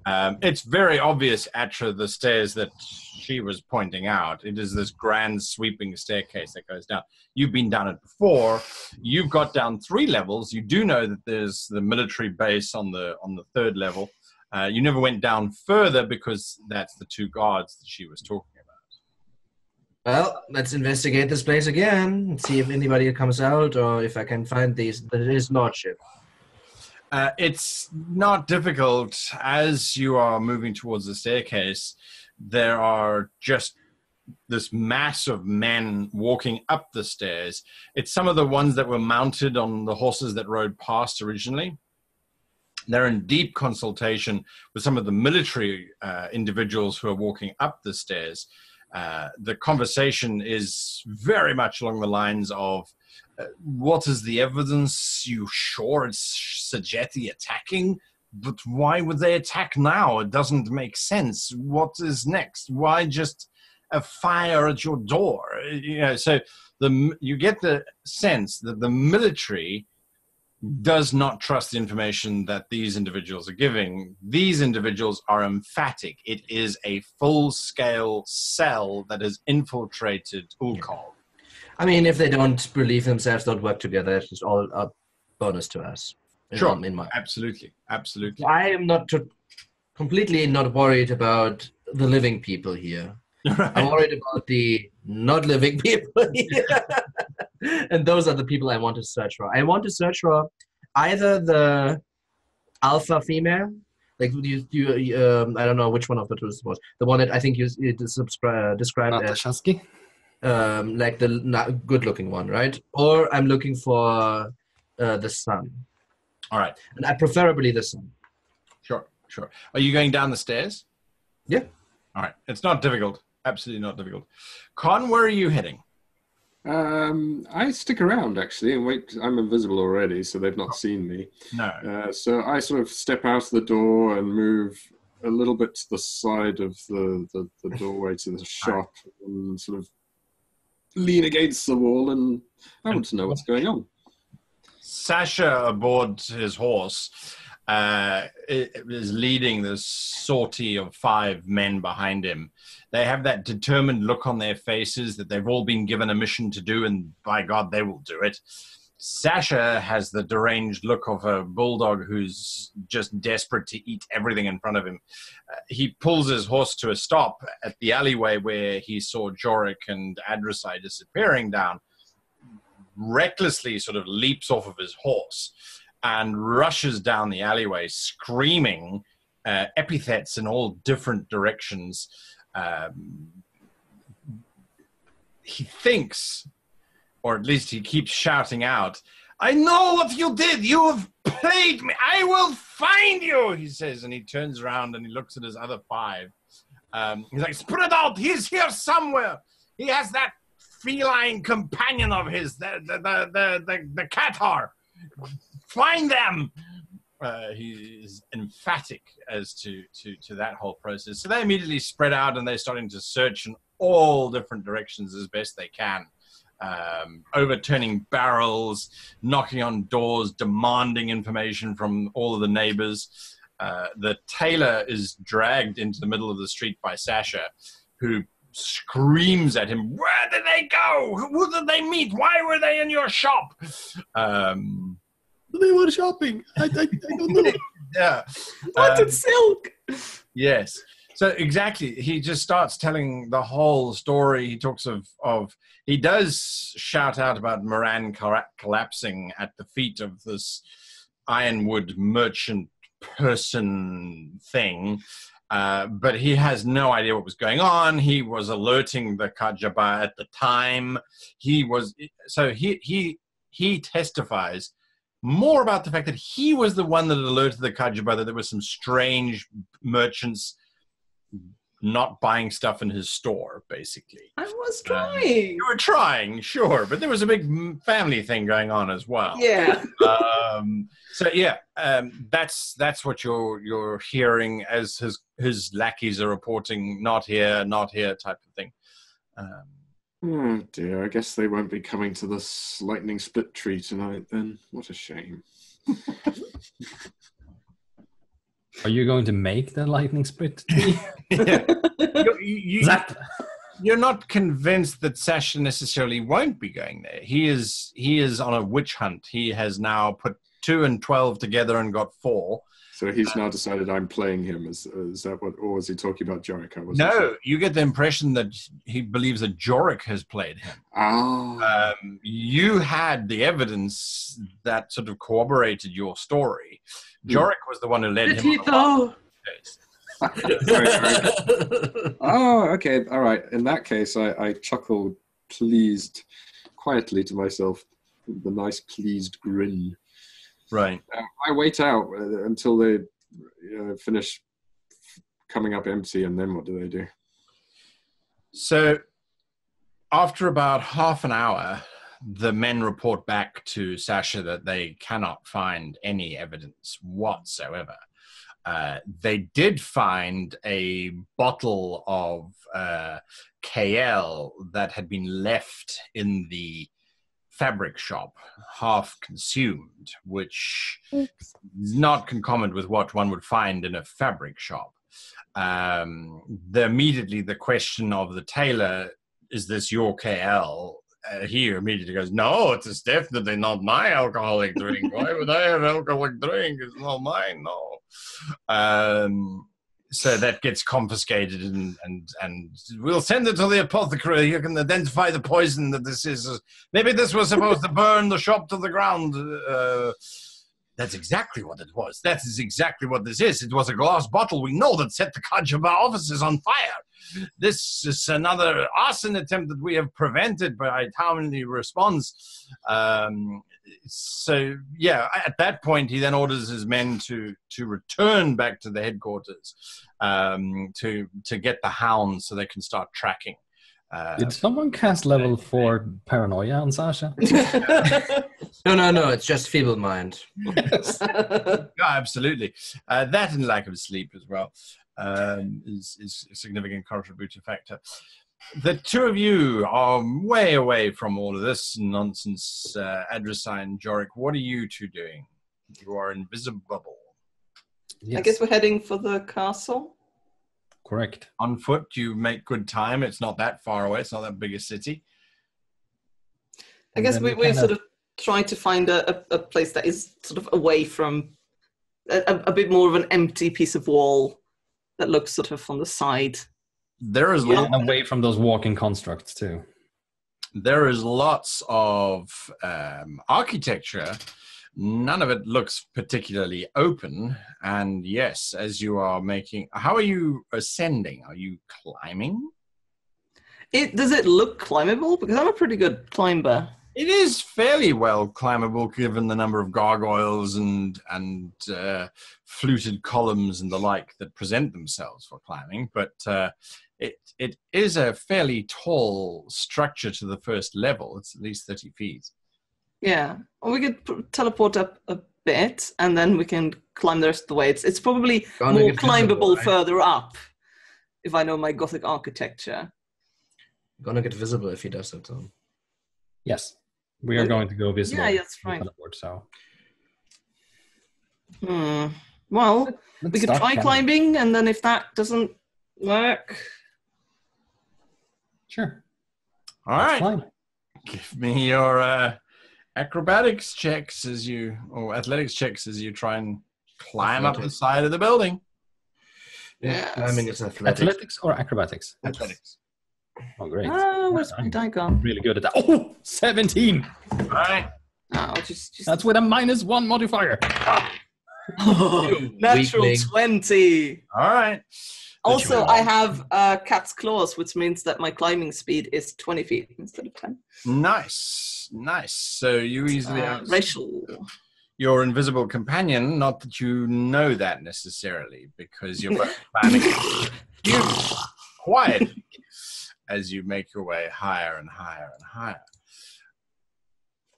It's very obvious, Atra, the stairs that she was pointing out. It is this grand sweeping staircase that goes down. You've been down it before. You've got down 3 levels. You do know that there's the military base on the 3rd level. You never went down further because that's the 2 guards that she was talking about. Well, let's investigate this place again and see if anybody comes out or if I can find his lordship. It's not difficult. As you are moving towards the staircase, there are just this mass of men walking up the stairs. It's some of the ones that were mounted on the horses that rode past originally. They're in deep consultation with some of the military individuals who are walking up the stairs. The conversation is very much along the lines of, what is the evidence? You sure it's Sejet attacking? But why would they attack now? It doesn't make sense. What is next? Why just a fire at your door? So you get the sense that the military does not trust the information that these individuals are giving. These individuals are emphatic. It is a full-scale cell that has infiltrated Ulkov. I mean, if they don't believe themselves, don't work together, it's just all a bonus to us. Sure, In my absolutely. I am not completely not worried about the living people here. Right. I'm worried about the not living people here. And those are the people I want to search for. I want to search for either the alpha female, like I don't know which one of the two was. The one that I think you described as Natashansky? like the good-looking one, right? Or I'm looking for the sun. All right. And preferably the sun. Sure. Are you going down the stairs? Yeah. All right. It's not difficult. Absolutely not difficult. Con, where are you heading? I stick around, actually, and wait. I'm invisible already, so they've not seen me. No. So I sort of step out the door and move a little bit to the side of the doorway to the shop and sort of lean against the wall, and I want to know what's going on. Sasha aboard his horse is leading this sortie of 5 men behind him. They have that determined look on their faces that they've all been given a mission to do, and by God, they will do it. Sasha has the deranged look of a bulldog who's just desperate to eat everything in front of him. He pulls his horse to a stop at the alleyway where he saw Jorek and Adru'sai disappearing down, recklessly sort of leaps off of his horse and rushes down the alleyway screaming epithets in all different directions. He thinks, or at least he keeps shouting out, "I know what you did! You have played me! I will find you!" he says, and he turns around and he looks at his other 5. He's like, "Spread out! He's here somewhere! He has that feline companion of his, the Qatar. Find them!" He is emphatic as to that whole process. So they immediately spread out and they're starting to search in all different directions as best they can. Overturning barrels, knocking on doors, demanding information from all of the neighbors. The tailor is dragged into the middle of the street by Sasha, who screams at him, "Where did they go? Who did they meet? Why were they in your shop?" They were shopping. I don't know. Yeah. Wanted silk. Yes. So exactly, he just starts telling the whole story. He talks of he does shout out about Miran collapsing at the feet of this ironwood merchant person thing, but he has no idea what was going on. He was alerting the Kajaba at the time. He testifies more about the fact that he was the one that alerted the Kajaba that there were some strange merchants not buying stuff in his store, basically. I was trying. You were trying, sure, but there was a big family thing going on as well. Yeah. That's what you're hearing as his lackeys are reporting, not here type of thing. Oh dear, I guess they won't be coming to this lightning split tree tonight then. What a shame. Are you going to make the lightning split tree? You're not convinced that Sasha necessarily won't be going there. He is on a witch hunt. He has now put 2 and 12 together and got 4. So he's now decided I'm playing him. Is that what, or was he talking about Jorek? No, sure. You get the impression that he believes that Jorek has played him. Oh. You had the evidence that sort of corroborated your story. Jorek was the one who led him. Did he though? Oh, okay. All right. In that case, I chuckled, pleased, quietly to myself, the nice pleased grin. Right. I wait out until they finish coming up empty, and then what do they do? So after about half an hour, the men report back to Sasha that they cannot find any evidence whatsoever. They did find a bottle of KL that had been left in the fabric shop, half consumed, which Oops. is not concomitant with what one would find in a fabric shop. Immediately the question of the tailor, is this your KL? He immediately goes, no, it is definitely not my alcoholic drink. Why would I have alcoholic drink? It's not mine, no. So that gets confiscated and we'll send it to the apothecary. You can identify the poison that this is. Maybe this was supposed to burn the shop to the ground. That's exactly what it was. That is exactly what this is. It was a glass bottle. We know that set the Kaj of our offices on fire. This is another arson attempt that we have prevented by timely response. So, yeah, at that point, he then orders his men to return back to the headquarters to get the hounds so they can start tracking. Did someone cast level 4 paranoia on Sasha? No, it's just feeble mind. Yeah, absolutely. That and lack of sleep as well is a significant contributing factor. The two of you are way away from all of this nonsense. Adru'sai and Jorek, what are you two doing? You are invisible. Yes. I guess we're heading for the castle. Correct. On foot, you make good time. It's not that far away. It's not that big a city. I guess we sort of try to find a place that is sort of away from a bit more of an empty piece of wall that looks sort of on the side. There is away from those walking constructs too. There is lots of architecture. None of it looks particularly open. And yes, as you are making... How are you ascending? Are you climbing? Does it look climbable? Because I'm a pretty good climber. It is fairly well climbable given the number of gargoyles and fluted columns and the like that present themselves for climbing. But it is a fairly tall structure to the first level. It's at least 30 feet. Yeah, or we could teleport up a bit, and then we can climb the rest of the way. It's probably more climbable further up, if I know my Gothic architecture. Gonna get visible if he does that, Tom. Yes, we are going to go visible. Yeah, that's right. Teleport, so. Well, we could try climbing, and then if that doesn't work... Sure. All right. Give me your... acrobatics checks or athletics checks as you try and climb up the side of the building. Yeah, climbing is athletics. Athletics or acrobatics? Athletics. Oh, great. Where's my die gone? Really good at that. Oh, 17. All right. Oh, just... That's with a -1 modifier. Natural 20. All right. Also, I have cat's claws, which means that my climbing speed is 20 feet instead of 10. Nice. So you easily racial. Your invisible companion, not that you know that necessarily, because you're both planning quietly as you make your way higher and higher and higher.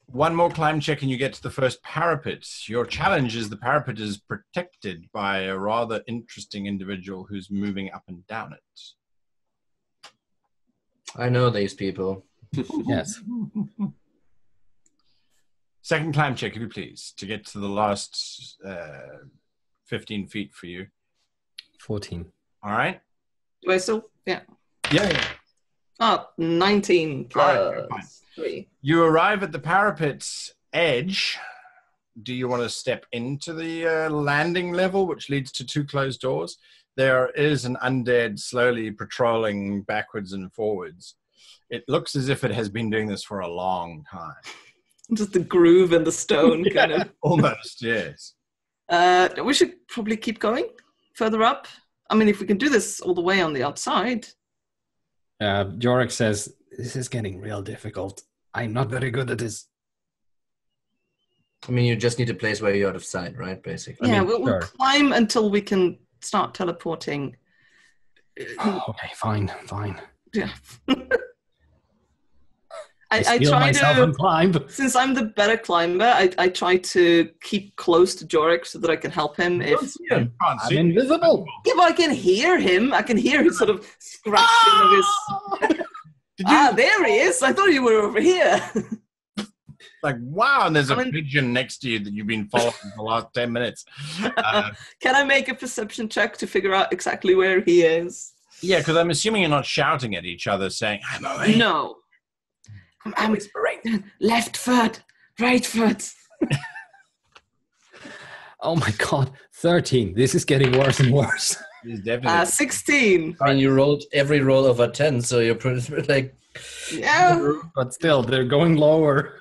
One more climb check and you get to the first parapet. Your challenge is the parapet is protected by a rather interesting individual who's moving up and down it. I know these people. Yes. Second climb check, if you please, to get to the last 15 feet for you. 14. All right. Wait, so, yeah. Yeah. Oh, 19 plus right, 3. You arrive at the parapet's edge. Do you want to step into the landing level, which leads to 2 closed doors? There is an undead slowly patrolling backwards and forwards. It looks as if it has been doing this for a long time. Just the groove in the stone, kind of. Almost, yes. We should probably keep going further up. I mean, if we can do this all the way on the outside. Jorek says, this is getting real difficult. I'm not very good at this. I mean, you just need a place where you're out of sight, right, basically? Yeah, I mean, we'll climb until we can start teleporting. Okay, fine. Yeah. I try to climb. Since I'm the better climber, I try to keep close to Jorek so that I can help him. I'm invisible. Yeah, but I can hear him. I can hear his sort of scratching of his... there he is. I thought you were over here. Like, wow, and there's a I mean- pigeon next to you that you've been following for the last 10 minutes. Can I make a perception check to figure out exactly where he is? Yeah, because I'm assuming you're not shouting at each other saying, I'm away. No. I'm whispering. Left foot, right foot. Oh my god, 13. This is getting worse and worse. It's definitely 16. I mean, you rolled every roll over 10, so you're pretty like. Yeah. But still, they're going lower.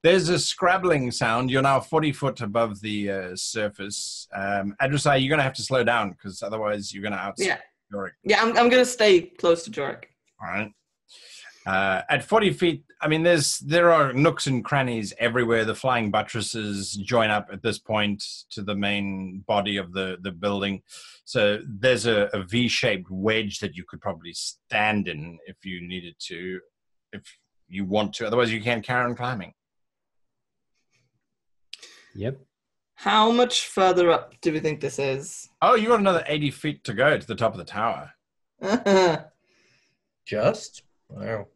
There's a scrabbling sound. You're now 40 foot above the surface. Adru'sai, you're going to have to slow down because otherwise you're going to outspeed Jorek. Yeah, I'm going to stay close to Jorek. All right. At 40 feet, I mean, there are nooks and crannies everywhere. The flying buttresses join up at this point to the main body of the building. So there's a V-shaped wedge that you could probably stand in if you needed to, if you want to. Otherwise, you can't carry on climbing. Yep. How much further up do we think this is? Oh, you got another 80 feet to go to the top of the tower. Just? Wow.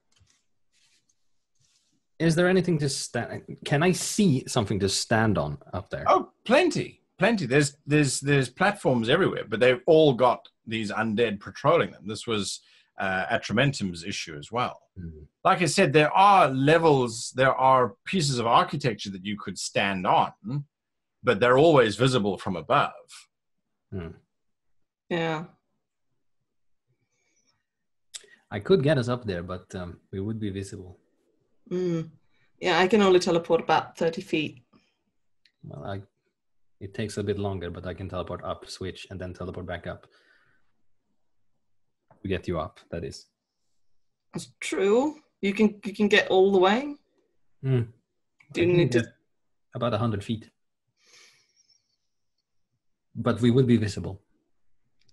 Is there anything to stand? Can I see something to stand on up there? Oh, plenty. There's platforms everywhere, but they've all got these undead patrolling them. This was Atramentum's issue as well. Mm. Like I said, there are levels, there are pieces of architecture that you could stand on, but they're always visible from above. Mm. Yeah. I could get us up there, but we would be visible. Yeah, I can only teleport about 30 feet. Well, it takes a bit longer, but I can teleport up, switch, and then teleport back up. To get you up, that is. That's true. You can get all the way. Mm. Do you need to? About 100 feet. But we would be visible.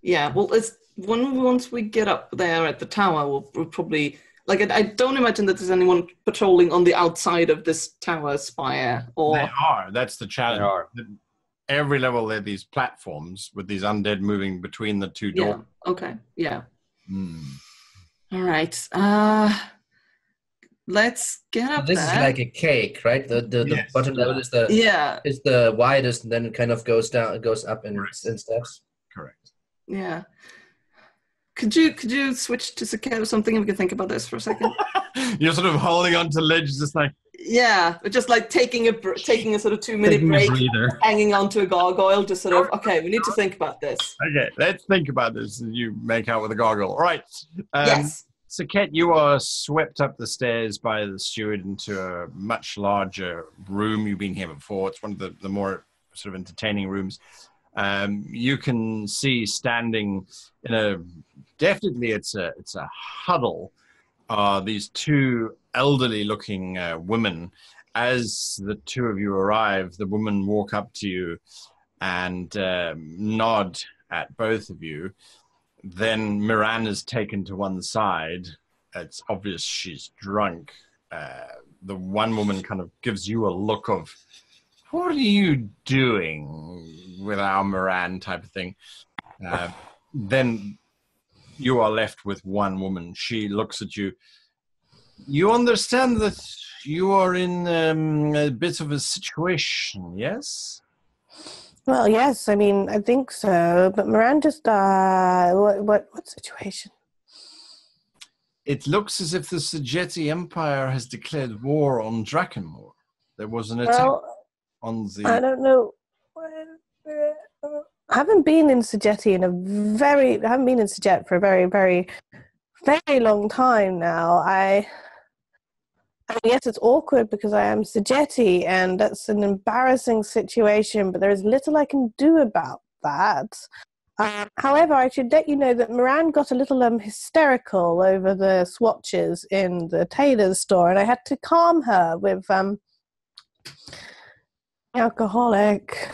Yeah. Well, once we get up there at the tower, we'll probably I don't imagine that there's anyone patrolling on the outside of this tower spire. Or They are. That's the challenge. They are. Every level, there are these platforms with these undead moving between the two doors. Yeah. Okay. Yeah. Mm. All right. Let's get up This there. is like a cake, right? The Yes. bottom level is Yeah. the widest, and then it kind of goes down, goes up in steps. Correct. Yeah. Could you switch to Sekhet or something and we can think about this for a second? You're sort of holding on to ledge, just like, Yeah, but just like taking a sort of 2-minute Taking a break, breather. hanging onto a gargoyle, just sort of, okay, we need to think about this. okay, let's think about this. You make out with a gargoyle. All right. Yes. Sekhet, you are swept up the stairs by the steward into a much larger room. You've been here before. It's one of the more sort of entertaining rooms. You can see standing in definitely it's a huddle. These two elderly-looking women. As the two of you arrive, the women walk up to you and nod at both of you. Then Miran is taken to one side. It's obvious she's drunk. The one woman kind of gives you a look of, what are you doing with our Miran type of thing? Then you are left with one woman. She looks at you. You understand that you are in a bit of a situation, yes? Well, yes, I mean, I think so. But Miran just, what situation? It looks as if the Sejet Empire has declared war on Drakenmoore. There was an attack on the... I don't know. I haven't been in Sejet for a very, very, very long time now. I mean, yes, it's awkward because I am Sejet, and that's an embarrassing situation, but there is little I can do about that. However, I should let you know that Miran got a little hysterical over the swatches in the tailor's store, and I had to calm her with alcoholic.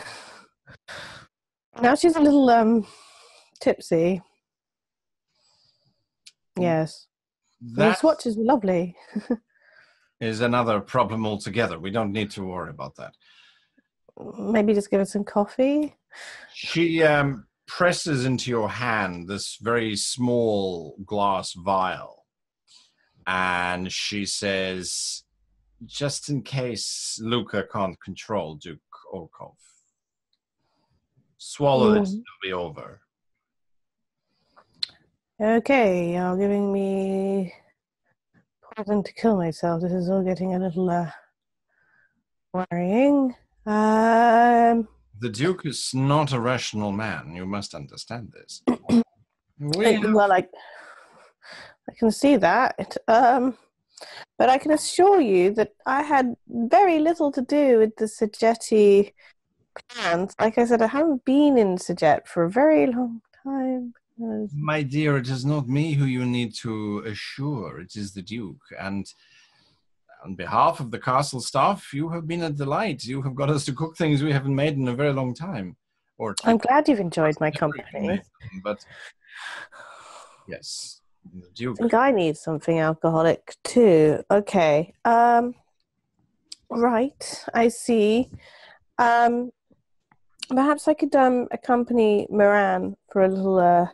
Now she's a little tipsy. Yes. The That swatches were lovely. is another problem altogether. We don't need to worry about that. Maybe just give her some coffee. She presses into your hand this very small glass vial, and she says, just in case Luca can't control Duke Ulkov. Swallow this, it'll be over. Okay, you're giving me poison to kill myself. This is all getting a little worrying. The Duke is not a rational man. You must understand this. Well, I can see that. But I can assure you that I had very little to do with the Sejet plans. Like I said, I haven't been in Sejet for a very long time. My dear, it is not me who you need to assure. It is the Duke. And on behalf of the castle staff, you have been a delight. You have got us to cook things we haven't made in a very long time. I'm glad you've enjoyed my company. But yes, the Duke. I think I need something alcoholic too. Okay. Right. I see. Perhaps I could accompany Miran for a little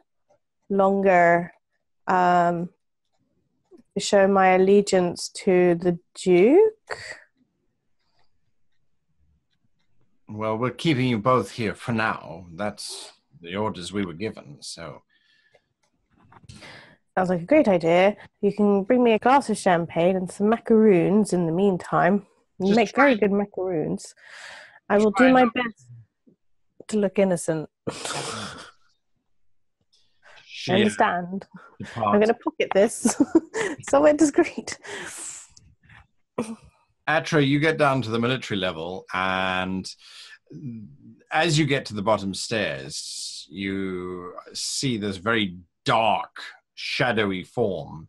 longer to show my allegiance to the Duke. Well, we're keeping you both here for now. That's the orders we were given, so. Sounds like a great idea. You can bring me a glass of champagne and some macaroons in the meantime. You make very good macaroons. I will do my best to look innocent. I understand. I'm going to pocket this. Somewhere discreet. Atra, you get down to the military level, and as you get to the bottom stairs, you see this very dark, shadowy form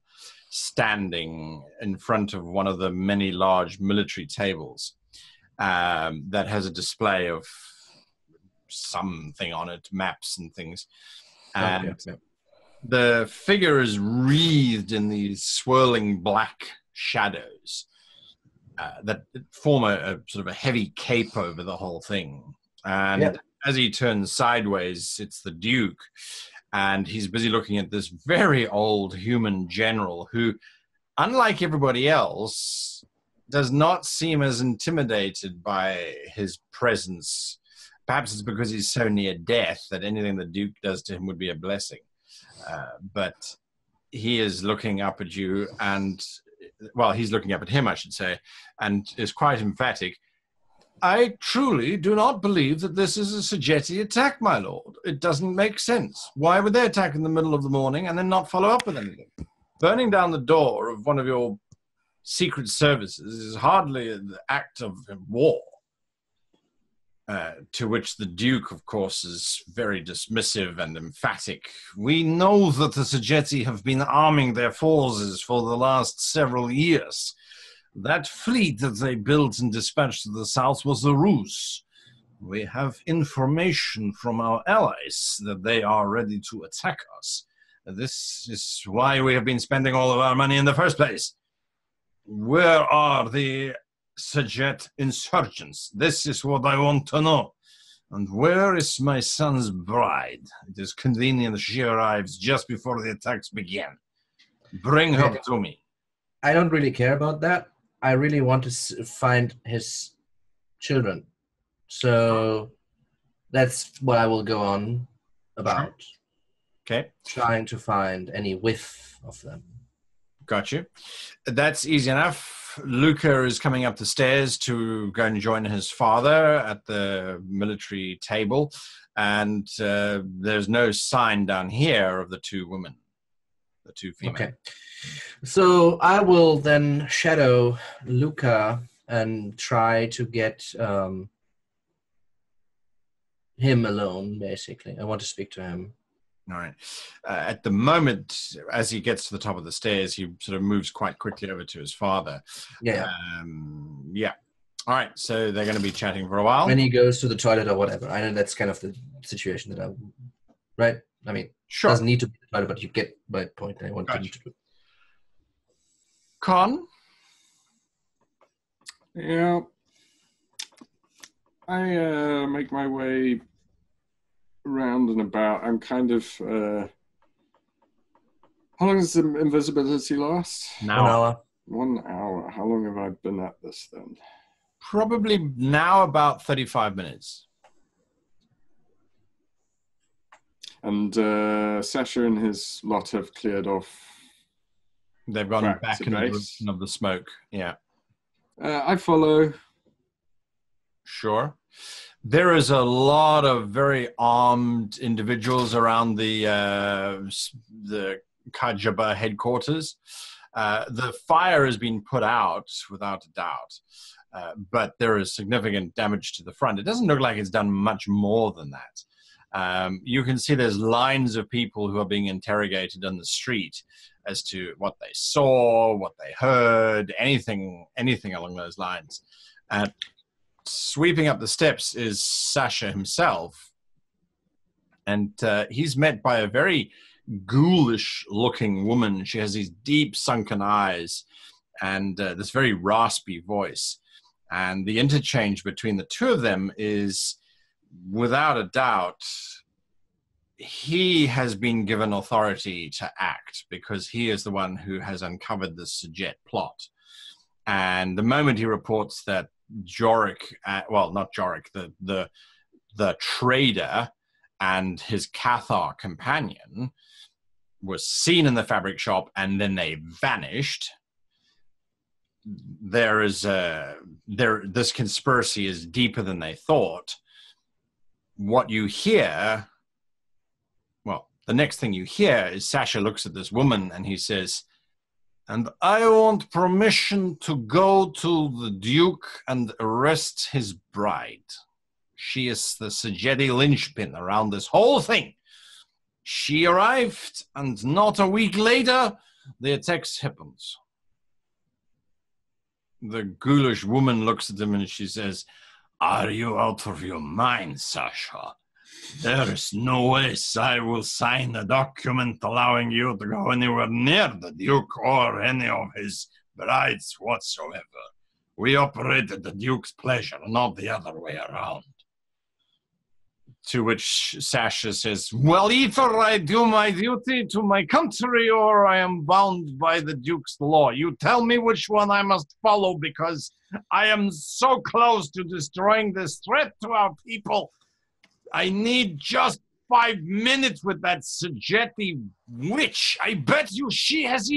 standing in front of one of the many large military tables that has a display of something on it, maps and things. And the figure is wreathed in these swirling black shadows that form a sort of a heavy cape over the whole thing. And as he turns sideways, it's the Duke. And he's busy looking at this very old human general who, unlike everybody else, does not seem as intimidated by his presence. Perhaps it's because he's so near death that anything the Duke does to him would be a blessing. But he is looking up at you and, well, he's looking up at him, I should say, and is quite emphatic. I truly do not believe that this is a Sejeti attack, my lord. It doesn't make sense. Why would they attack in the middle of the morning and then not follow up with anything? Burning down the door of one of your secret services is hardly an act of war. To which the Duke, of course, is very dismissive and emphatic. We know that the Sejeti have been arming their forces for the last several years. That fleet that they built and dispatched to the south was a ruse. We have information from our allies that they are ready to attack us. This is why we have been spending all of our money in the first place. Where are the Sejet insurgents? This is what I want to know. And where is my son's bride? It is convenient she arrives just before the attacks begin. Bring her to me. I don't really care about that. I really want to find his children. So that's what I will go on about. Okay. Trying to find any whiff of them. Got you. That's easy enough. Luca is coming up the stairs to go and join his father at the military table. And there's no sign down here of the two women, the two females. Okay. So I will then shadow Luca and try to get him alone, basically. I want to speak to him. All right. At the moment, as he gets to the top of the stairs, he sort of moves quite quickly over to his father. Yeah. Yeah. All right. So they're going to be chatting for a while. When he goes to the toilet or whatever. I know that's kind of the situation that right? I mean, sure. Doesn't need to be the toilet, but you get my point. I want him to do. Con? Yeah. I make my way round and about. I'm kind of how long does the invisibility last? An hour. 1 hour. How long have I been at this then? Probably now about 35 minutes. And Sasha and his lot have cleared off. They've gone back in the base. direction of the smoke. Yeah. I follow. Sure. There is a lot of very armed individuals around the Kajaba headquarters. The fire has been put out without a doubt, but there is significant damage to the front. It doesn't look like it's done much more than that. You can see there's lines of people who are being interrogated on the street as to what they saw, what they heard, anything along those lines. Sweeping up the steps is Sasha himself, and he's met by a very ghoulish-looking woman. She has these deep, sunken eyes and this very raspy voice. And the interchange between the two of them is, without a doubt, he has been given authority to act because he is the one who has uncovered the Sejet plot. And the moment he reports that Jorek, not Jorek, the trader and his Cathar companion was seen in the fabric shop and then they vanished, this conspiracy is deeper than they thought. What you hear, the next thing you hear is Sasha looks at this woman and he says, "And I want permission to go to the Duke and arrest his bride. She is the Sejedi linchpin around this whole thing. She arrived, and not a week later, the attacks happened." The ghoulish woman looks at him and she says, "Are you out of your mind, Sasha? There is no way I will sign a document allowing you to go anywhere near the Duke or any of his brides whatsoever. We operate at the Duke's pleasure, not the other way around." To which Sasha says, "Well, either I do my duty to my country or I am bound by the Duke's law. You tell me which one I must follow because I am so close to destroying this threat to our people. I need just 5 minutes with that Sejeti witch. I bet you she has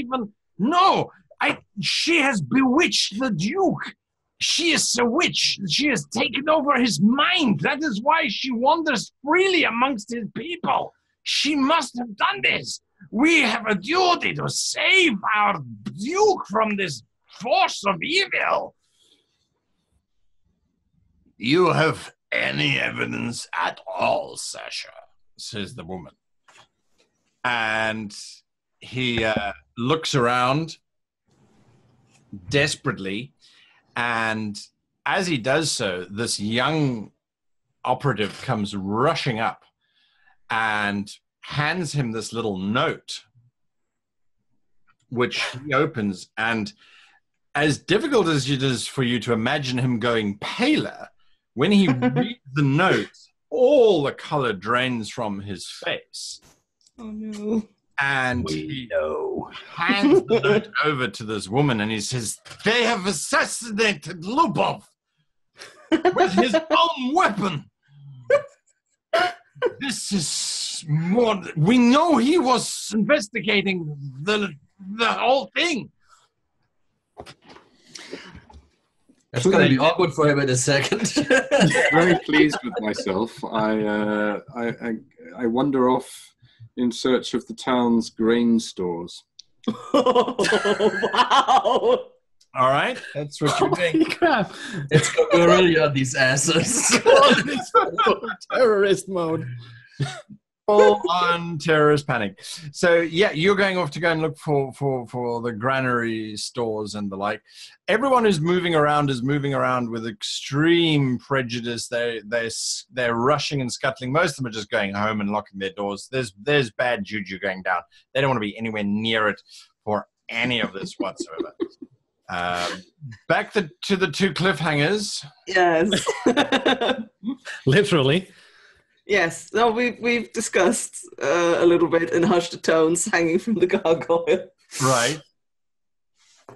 she has bewitched the Duke. She is a witch. She has taken over his mind. That is why she wanders freely amongst his people. She must have done this. We have a duty to save our Duke from this force of evil." "You have any evidence at all, Sasha?" says the woman. And he looks around desperately, and as he does so, this young operative comes rushing up and hands him this little note, which he opens, and as difficult as it is for you to imagine him going paler, when he reads the note, all the color drains from his face. Oh, no. And he hands the note over to this woman and he says, "They have assassinated Lubov with his own weapon. This is more... We know he was investigating the whole thing." That's going to be awkward for him in a second. Very pleased with myself. I wander off in search of the town's grain stores. Wow. All right, that's what you're doing. Crap. It's going really on these asses. Terrorist mode. Full on terrorist panic. So yeah, you're going off to go and look for the granary stores and the like. Everyone who's moving around is moving around with extreme prejudice. They're rushing and scuttling. Most of them are just going home and locking their doors. There's bad juju going down. They don't want to be anywhere near it for any of this whatsoever. Back to the two cliffhangers. Yes. Literally. Yes. No, we've discussed a little bit in hushed tones hanging from the gargoyle. Right.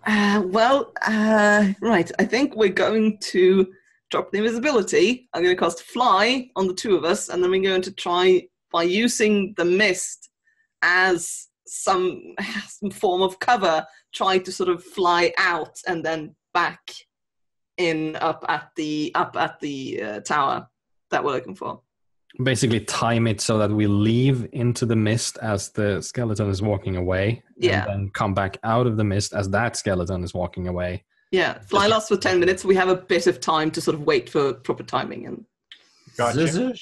Right. I think we're going to drop the invisibility. I'm going to cast fly on the two of us, and then we're going to try, by using the mist as some form of cover, try to sort of fly out and then back in up at the tower that we're looking for. Basically time it so that we leave into the mist as the skeleton is walking away. Yeah. And then come back out of the mist as that skeleton is walking away. Yeah. Fly lasts for 10 minutes. We have a bit of time to sort of wait for proper timing. And Gotcha.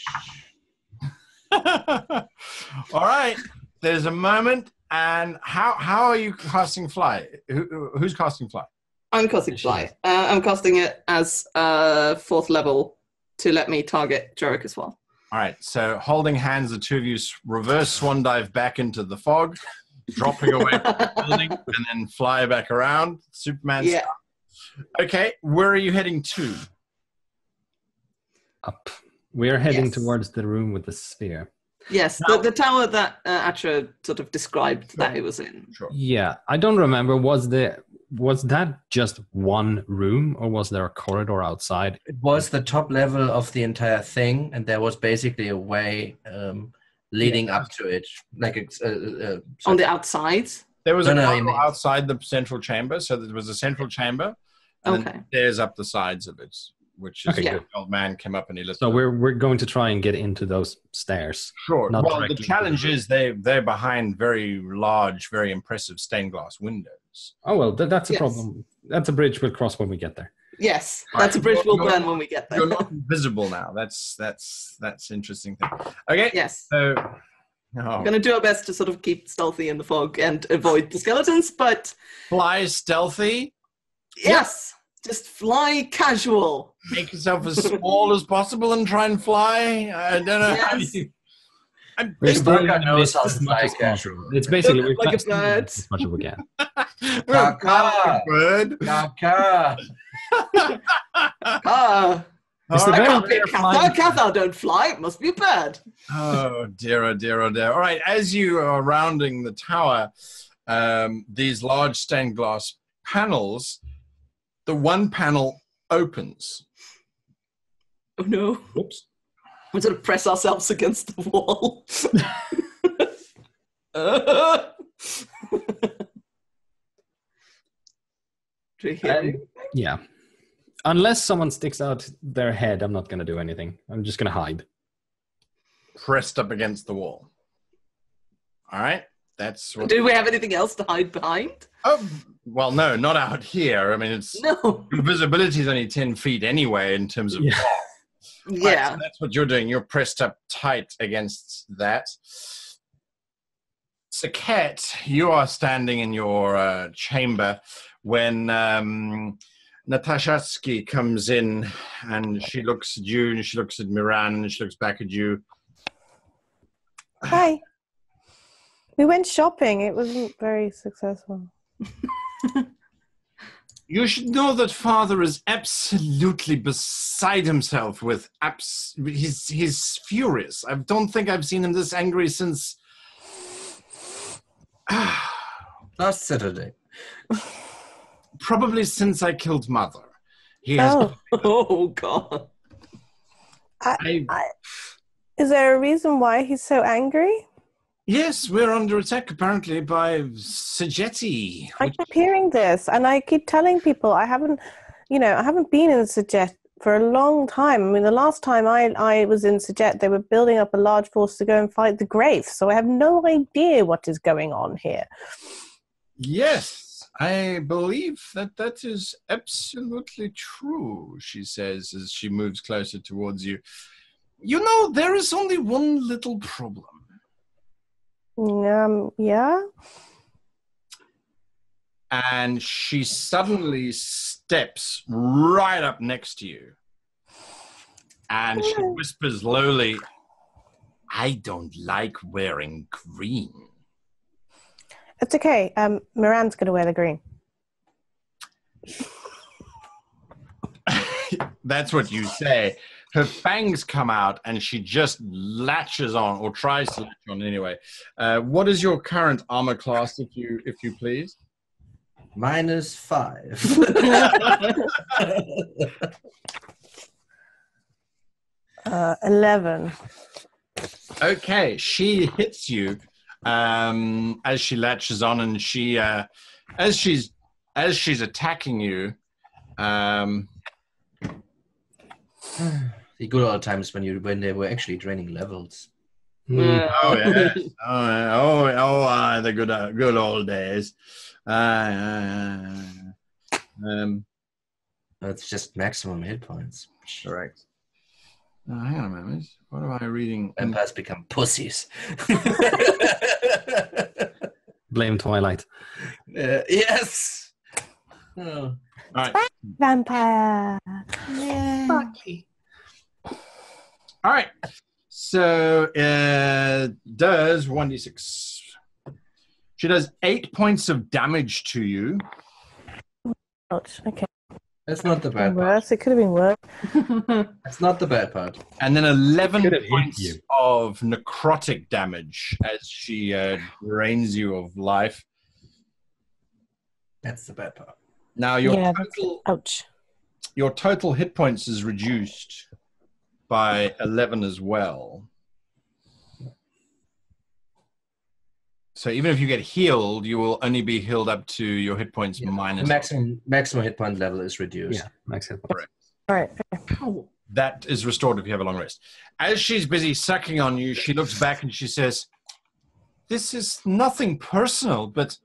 All right. There's a moment. And how are you casting fly? Who's casting fly? I'm casting fly. I'm casting it as 4th level to let me target Jorek as well. All right, so holding hands, the two of you reverse swan dive back into the fog, dropping away from the building, and then fly back around. Superman style. Okay, where are you heading to? Up. We are heading towards the room with the sphere. Yes, Now, the tower that Atra sort of described that it was in. Sure. Yeah, I don't remember. Was that just one room, or was there a corridor outside? It was the top level of the entire thing, and there was basically a way leading up to it, like on the outside. There was a corridor outside the central chamber, so there was a central chamber, and then stairs up the sides of it, which is the old man came up and he listened. So we're going to try and get into those stairs. Sure. Well, the challenge is they're behind very large, very impressive stained glass windows. Oh, well, that's a problem. That's a bridge we'll cross when we get there. Yes, that's a bridge we'll burn when we get there. You're not invisible now. That's interesting thing. Okay. Yes. So we're going to do our best to sort of keep stealthy in the fog and avoid the skeletons, but... Fly stealthy? Yes. Just fly casual. Make yourself as small as possible and try and fly. I don't know how you... It's basically like a bird. As much as we can. Bird. Kaka. Cathar don't fly. It must be a bird. Oh dear, oh dear, oh dear. All right, as you are rounding the tower, these large stained glass panels, the one panel opens. Oh no. Whoops. We sort of press ourselves against the wall. Do you hear me? Yeah. Unless someone sticks out their head, I'm not going to do anything. I'm just going to hide. Pressed up against the wall. All right. That's what... Do we have anything else to hide behind? Oh, well, no, not out here. I mean, it's... No. Visibility is only 10 feet anyway in terms of... Yeah. Yeah. Right, so that's what you're doing. You're pressed up tight against that. Sekhet, you are standing in your chamber when Natashaski comes in and she looks at you and she looks at Miran and she looks back at you. Hi. We went shopping. It wasn't very successful. You should know that father is absolutely beside himself with he's furious. I don't think I've seen him this angry since last Saturday. Probably since I killed mother. He has Oh God. Is there a reason why he's so angry? Yes, we're under attack apparently by Sejet. I keep hearing this, and I keep telling people I haven't been in Sejet for a long time. I mean, the last time I was in Sejet, they were building up a large force to go and fight the Graves, so I have no idea what is going on here. Yes, I believe that is absolutely true, she says as she moves closer towards you. You know, there is only one little problem. Yeah? And she suddenly steps right up next to you. And she whispers lowly, I don't like wearing green. It's okay. Miran's going to wear the green. That's what you say. Her fangs come out and she just latches on, or tries to latch on anyway. What is your current armor class, if you please? -5. 11. Okay, she hits you as she latches on, and she as she's attacking you. The good old times when they were actually draining levels. Oh yes, the good old days. It's just maximum hit points. Correct. Hang on a moment. What am I reading? Vampires become pussies. Blame Twilight. Yes. Oh. All right. Vampire. All right. So does 1d6. She does 8 points of damage to you. Ouch. Okay. That's not the bad part. Worse. It could have been worse. That's not the bad part. And then 11 Could have hit points you. of necrotic damage as she drains you of life. That's the bad part. Now Ouch. your total hit points is reduced by 11 as well. So even if you get healed, you will only be healed up to your hit points minus. The maximum hit point level is reduced. Yeah, max hit. Correct. All right. That is restored if you have a long rest. As she's busy sucking on you, she looks back and she says, "This is nothing personal, but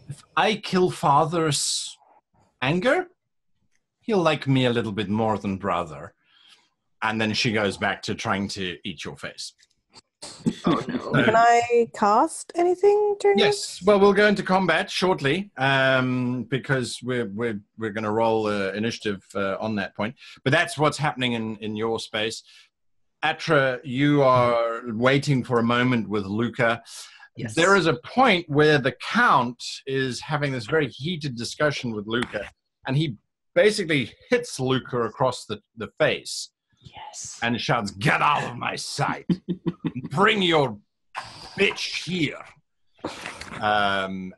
if I kill father's anger, he'll like me a little bit more than brother." And then she goes back to trying to eat your face. Oh no. Can I cast anything during Yes. Well, we'll go into combat shortly because we're going to roll initiative on that point. But that's what's happening in your space. Atra, you are waiting for a moment with Luca. Yes. There is a point where the Count is having this very heated discussion with Luca, and he basically hits Luca across the face. Yes. And shouts, "Get out of my sight! Bring your bitch here!"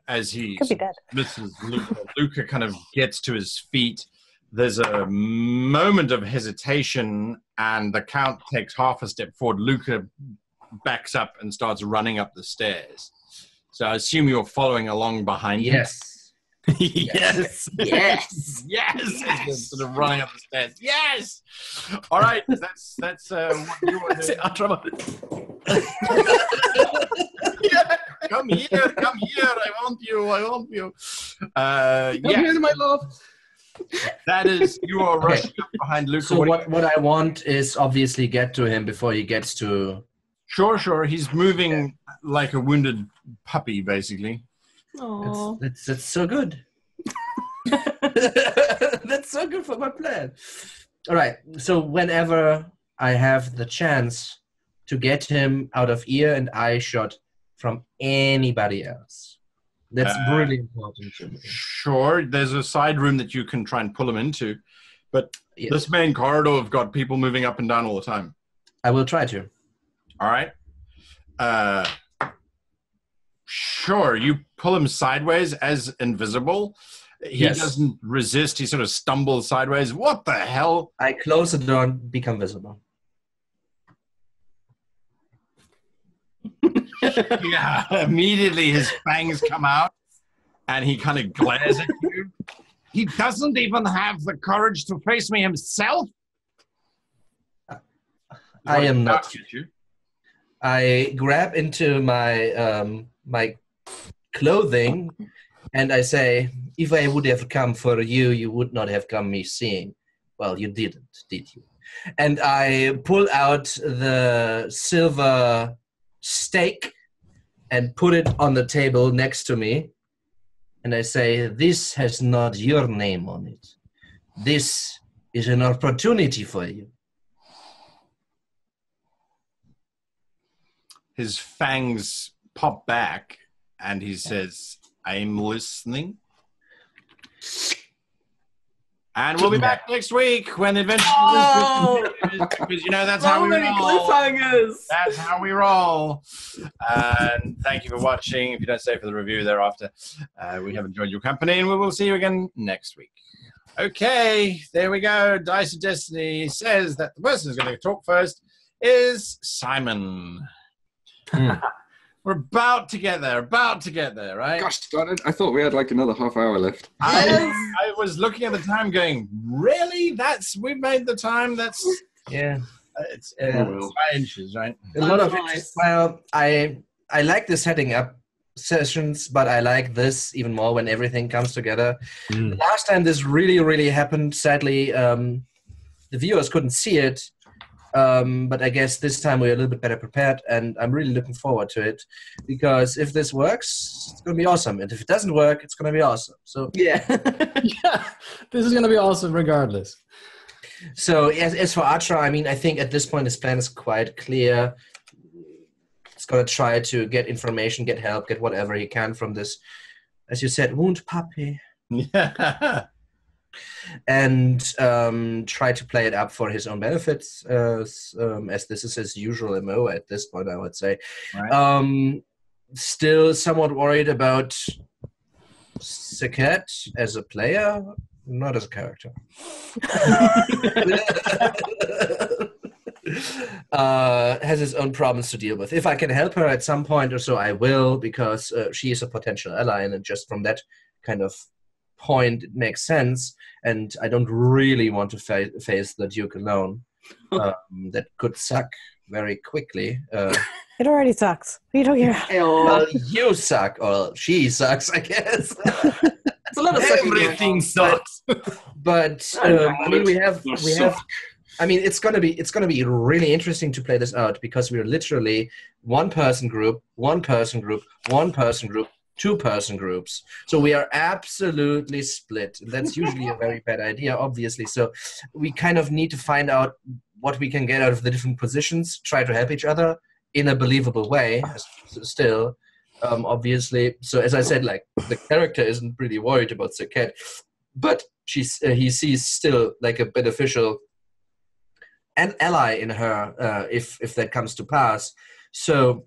As he Could be dead. misses Luca. Luca kind of gets to his feet. There's a moment of hesitation, and the Count takes half a step forward. Luca backs up and starts running up the stairs. So I assume you're following along behind him. Yes. Yes. Yes. Yes. Yes. Sort of running up the stairs. Yes. All right. That's what you want to yeah. Come here. I want you. Come yes. here, my love. That is, you are rushing up behind Luca. So what I want is obviously get to him before he gets to... Sure. He's moving like a wounded puppy, basically. Aww. That's so good. That's so good for my plan. All right. So whenever I have the chance to get him out of ear and eye shot from anybody else, that's really important to me. Sure. There's a side room that you can try and pull him into, but Yes. this main corridor have got people moving up and down all the time. I will try to. All right. Sure. You pull him sideways as invisible. He Yes. doesn't resist. He sort of stumbles sideways. What the hell? I close the door and become visible. Yeah. Immediately his fangs come out and he kind of glares at you. He doesn't even have the courage to face me himself. I am not. At you. I grab into my my clothing and I say, if I would have come for you, you would not have come me seeing. Well, you didn't, did you? And I pull out the silver stake and put it on the table next to me. And I say, this has not your name on it. This is an opportunity for you. His fangs pop back and he says, "I'm listening." And we'll be back next week when Adventure because that's how So we many roll. cliffhangers. That's how we roll. And thank you for watching. If you don't stay for the review thereafter, we have enjoyed your company, and we will see you again next week. Okay, there we go. Dice of Destiny says that the person who's going to talk first is Simon. We're about to get there, right? Gosh darn it. I thought we had like another half hour left. I was looking at the time going, really? We've made the time? That's... Yeah. It's well. 5 inches, right? A lot of Nice. well, I like the setting up sessions, but I like this even more when everything comes together. Last time this really happened, sadly, the viewers couldn't see it, but I guess this time we're a little bit better prepared, and I'm really looking forward to it, because if this works, it's going to be awesome, and if it doesn't work, it's going to be awesome. So Yeah. Yeah, this is going to be awesome regardless. So as for Atra, I mean, I think at this point his plan is quite clear. He's going to try to get information, get help, get whatever he can from this, as you said, wound puppy, Yeah. and try to play it up for his own benefits, as this is his usual MO at this point, I would say. Right. Still somewhat worried about Sekhet as a player, not as a character. Has his own problems to deal with. If I can help her at some point or so, I will, because she is a potential ally, and just from that kind of point, it makes sense. And I don't really want to face the Duke alone. That could suck very quickly. It already sucks. What are you talking about? Well, you suck, or she sucks, I guess. It's a lot of sucking going Everything on. sucks. But I mean, we have. I mean, it's gonna be really interesting to play this out, because we're literally one-person group, two-person groups. So we are absolutely split. That's usually a very bad idea, obviously. So we kind of need to find out what we can get out of the different positions, try to help each other in a believable way, still, obviously. So as I said, like, the character isn't really worried about Sekhet, but he sees still like a beneficial an ally in her, if that comes to pass. So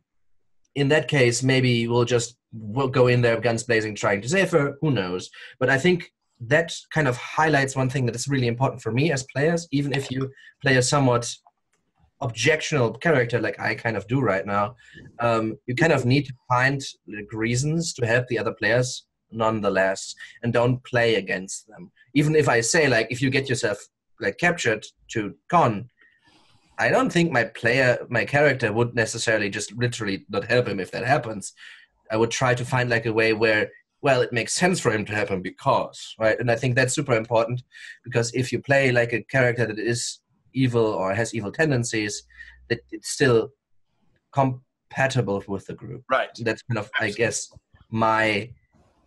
in that case, maybe we'll go in there guns blazing trying to save her. Who knows? But I think that kind of highlights one thing that is really important for me as players, even if you play a somewhat objectionable character like I kind of do right now. You kind of need to find reasons to help the other players nonetheless, and don't play against them. Even if I say, like, if you get yourself like captured to con, I don't think my character would necessarily just literally not help him if that happens. I would try to find like a way where, well, it makes sense for him to help him because, right? And I think that's super important, because if you play like a character that is evil or has evil tendencies, that it's still compatible with the group. Right. That's kind of, I guess, my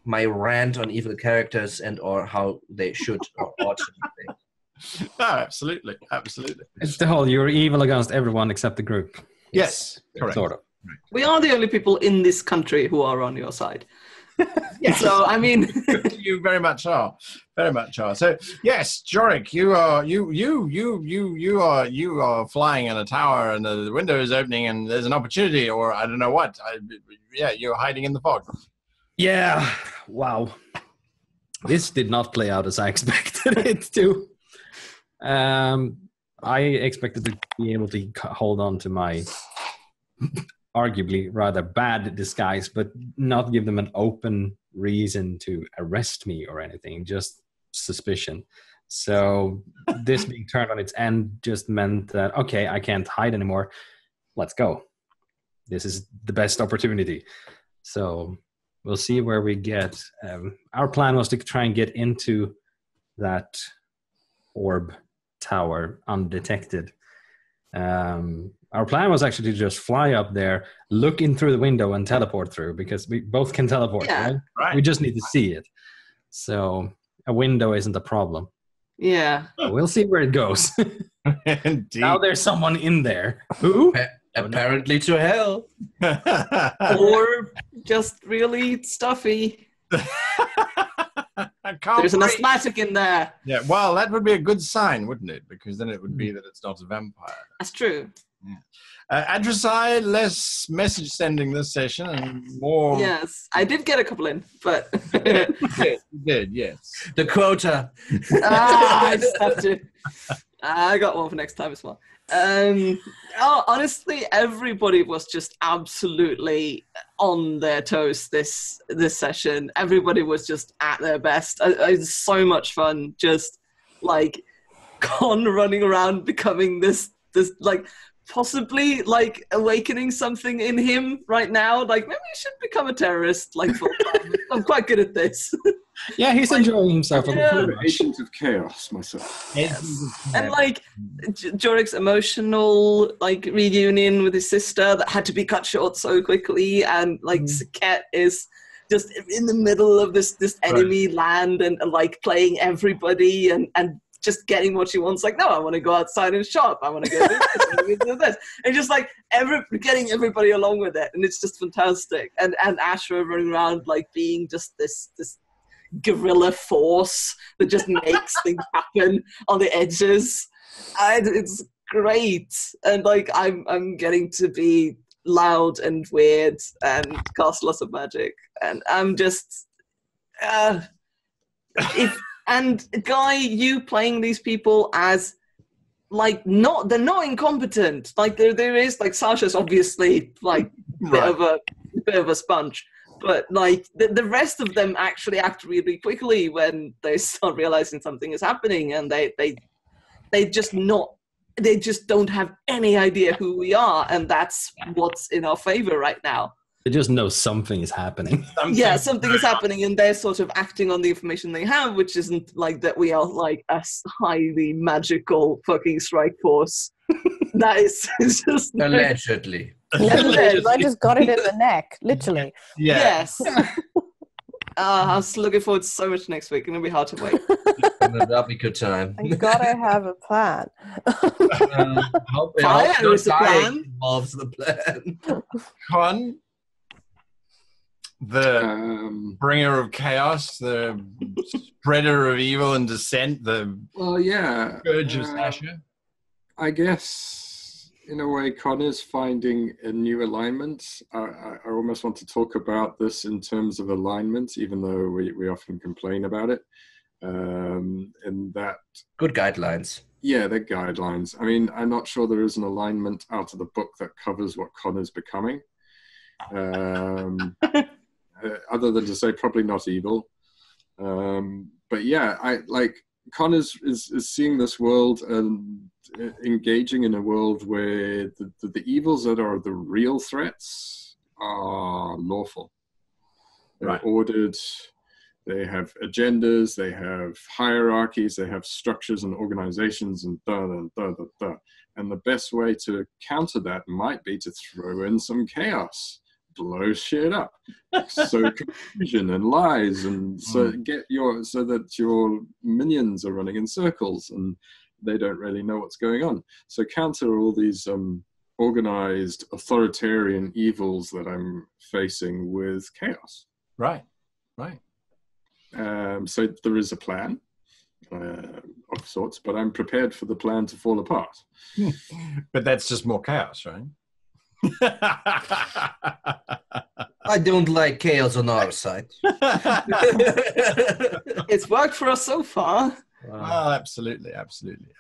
rant on evil characters and or how they should or ought to be played. No, absolutely. It's the whole, you're evil against everyone except the group. Yes, correct. Sort of. We are the only people in this country who are on your side. So I mean, You very much are. So yes, Jorek, you are flying in a tower, and the window is opening, and there's an opportunity, or I don't know what. You're hiding in the fog. Yeah. Wow. This did not play out as I expected it to. I expected to be able to hold on to my arguably rather bad disguise, but not give them an open reason to arrest me or anything, just suspicion. So this being turned on its end just meant that, okay, I can't hide anymore. Let's go. This is the best opportunity. So we'll see where we get. Our plan was to try and get into that orb tower undetected. Our plan was actually to just fly up there, look in through the window, and teleport through, because we both can teleport, Yeah. Right. We just need to see it. So a window isn't a problem. yeah. We'll see where it goes. Indeed. Now there's someone in there. Who? Apparently to hell. Or just really stuffy. I can't There's an breathe. asthmatic in there. Yeah, well, that would be a good sign, wouldn't it? Because then it would be that it's not a vampire. That's true. Adru'sai, less message sending this session and more. Yes, I did get a couple in, but Yes, you did, yes. The quota. I just have to. I got one for next time as well. Honestly, everybody was just absolutely on their toes this session. Everybody was just at their best. It was so much fun. Just like Con running around, becoming this like possibly like awakening something in him right now. Like maybe you should become a terrorist. Like full time. I'm quite good at this. Yeah, he's enjoying himself. Yeah. I'm an agent of chaos myself. And like Jorek's emotional like reunion with his sister that had to be cut short so quickly, and like Sekhet is just in the middle of this enemy land and like playing everybody and just getting what she wants. Like, no, I want to go outside and shop. I want to go do this. I want to do this. And just like getting everybody along with it, and it's just fantastic. And Asher running around like being just this guerrilla force that just makes things happen on the edges. And it's great. And like I'm getting to be loud and weird and cast lots of magic, and I'm just and Guy, you playing these people as like they're not incompetent. Like there is like Sasha's obviously like bit of a sponge. But like the rest of them actually act really quickly when they start realizing something is happening, and they just don't have any idea who we are, and that's what's in our favor right now. They just know something is happening. Something is happening, and they're sort of acting on the information they have, which isn't like that we are like a highly magical fucking strike force. That is just Allegedly. I just got it in the neck, literally. Yeah. Yes. I was looking forward to so much next week. It's going to be hard to wait. That'll be a good time. I gotta have a plan. Fire is the plan. Involves the plan. Con, the bringer of chaos, the spreader of evil and dissent, the scourge of Sasha. I guess, in a way, Con is finding a new alignment. I almost want to talk about this in terms of alignment, even though we often complain about it. In that... Good guidelines. Yeah, they're guidelines. I mean, I'm not sure there is an alignment out of the book that covers what Con is becoming. Other than to say probably not evil. But yeah, Con is seeing this world and engaging in a world where the evils that are the real threats are lawful. They're ordered, they have agendas, they have hierarchies, they have structures and organizations and And the best way to counter that might be to throw in some chaos. Blow shit up, so confusion and lies, and so that your minions are running in circles and they don't really know what's going on. So counter all these organized authoritarian evils that I'm facing with chaos. Right. So there is a plan of sorts, but I'm prepared for the plan to fall apart. But that's just more chaos, right? I don't like chaos on our side. It's worked for us so far. Well, absolutely. So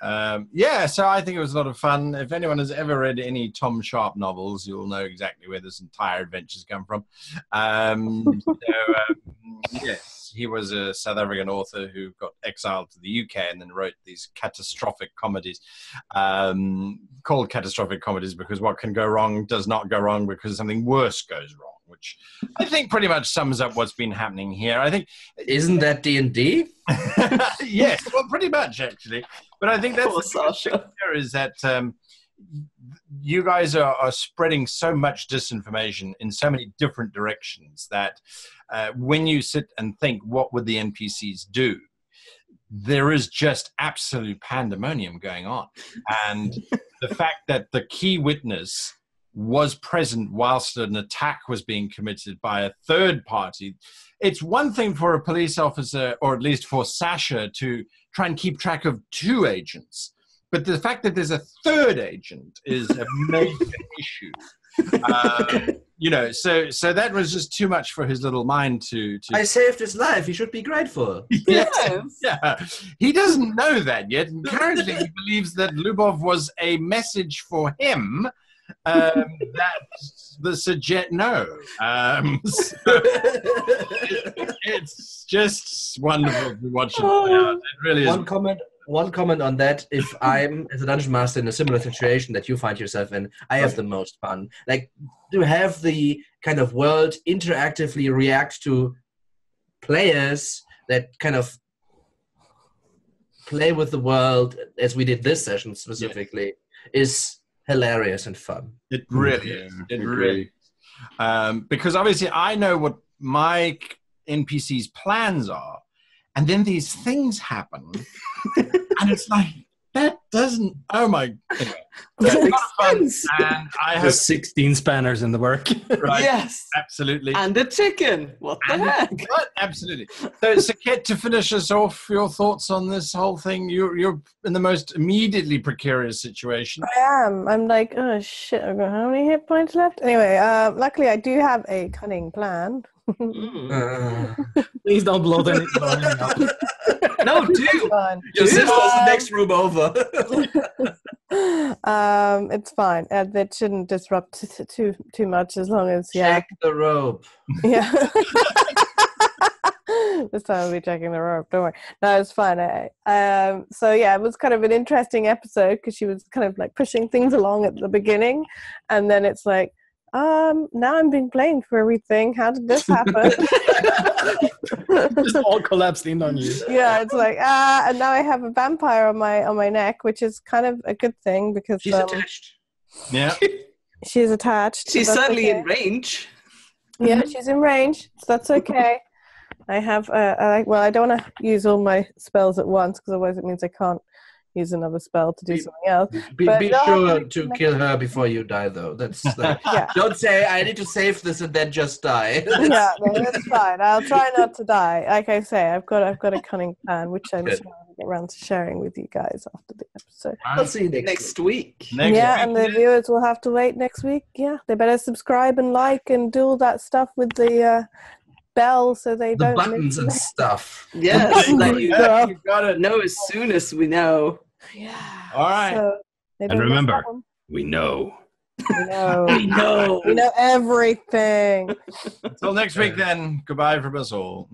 I think it was a lot of fun. If anyone has ever read any Tom Sharp novels, you'll know exactly where this entire adventure's come from. Yes, he was a South African author who got exiled to the UK and then wrote these catastrophic comedies, called catastrophic comedies because what can go wrong does not go wrong because something worse goes wrong, which I think pretty much sums up what's been happening here. I think isn't that D&D? Yes, well, pretty much actually. But I think that's the thing here is that you guys are spreading so much disinformation in so many different directions that when you sit and think, what would the NPCs do? There is just absolute pandemonium going on. And the fact that the key witness was present whilst an attack was being committed by a third party. It's one thing for a police officer, or at least for Sasha, to try and keep track of 2 agents. But the fact that there's a third agent is a major issue. So that was just too much for his little mind to... I saved his life. He should be grateful. Yeah. He doesn't know that yet. And currently he believes that Lubov was a message for him that the Sejet know. So it's just wonderful to watch it play out. It really is. One comment on that. If I'm, as a dungeon master, in a similar situation that you find yourself in, I have the most fun. Like, to have the kind of world interactively react to players that kind of play with the world, as we did this session specifically, is hilarious and fun. It really is. It really is. Because obviously I know what my NPC's plans are, and then these things happen, and it's like, that doesn't, oh my, anyway. Fun. And I have There's 16 spanners in the work. right, Yes. absolutely. And a chicken. What the heck? What? Absolutely. So, Sekhet, to finish us off, your thoughts on this whole thing? You're in the most immediately precarious situation. I am. I'm like, oh shit, I've got how many hit points left? Anyway, luckily I do have a cunning plan. Please don't blow them up. No, do. Fine. Your sister's the next room over. It's fine. That shouldn't disrupt too much, as long as Check the rope. Yeah. This time I'll be checking the rope. Don't worry. No, it's fine. So yeah, it was kind of an interesting episode because she was kind of like pushing things along at the beginning, and then it's like, now I'm being blamed for everything. How did this happen? Just all collapsed in on you. Yeah, it's like, and now I have a vampire on my neck, which is kind of a good thing because She's attached. Yeah. she's attached. She's so that's certainly okay. in range. Yeah, she's in range, so that's okay. I have, I don't want to use all my spells at once because otherwise it means I can't use another spell to do something else. Be But sure to kill her before you die, though. That's like, Yeah. Don't say, I need to save this and then just die. Yeah, no, that's fine. I'll try not to die. Like I say, I've got a cunning plan, which I'm Good. sure I'll get around to sharing with you guys after the episode. I'll see you Next week. Yeah, and the viewers will have to wait next week. Yeah, they better subscribe and like and do all that stuff with the bell so they the don't buttons miss and it. stuff. Yes, let you Yeah. You got it. know as soon as we know. Yeah. All right. So they And don't miss remember, that one. we know. We know. We know. We know everything. Until next week, then. Goodbye from us all.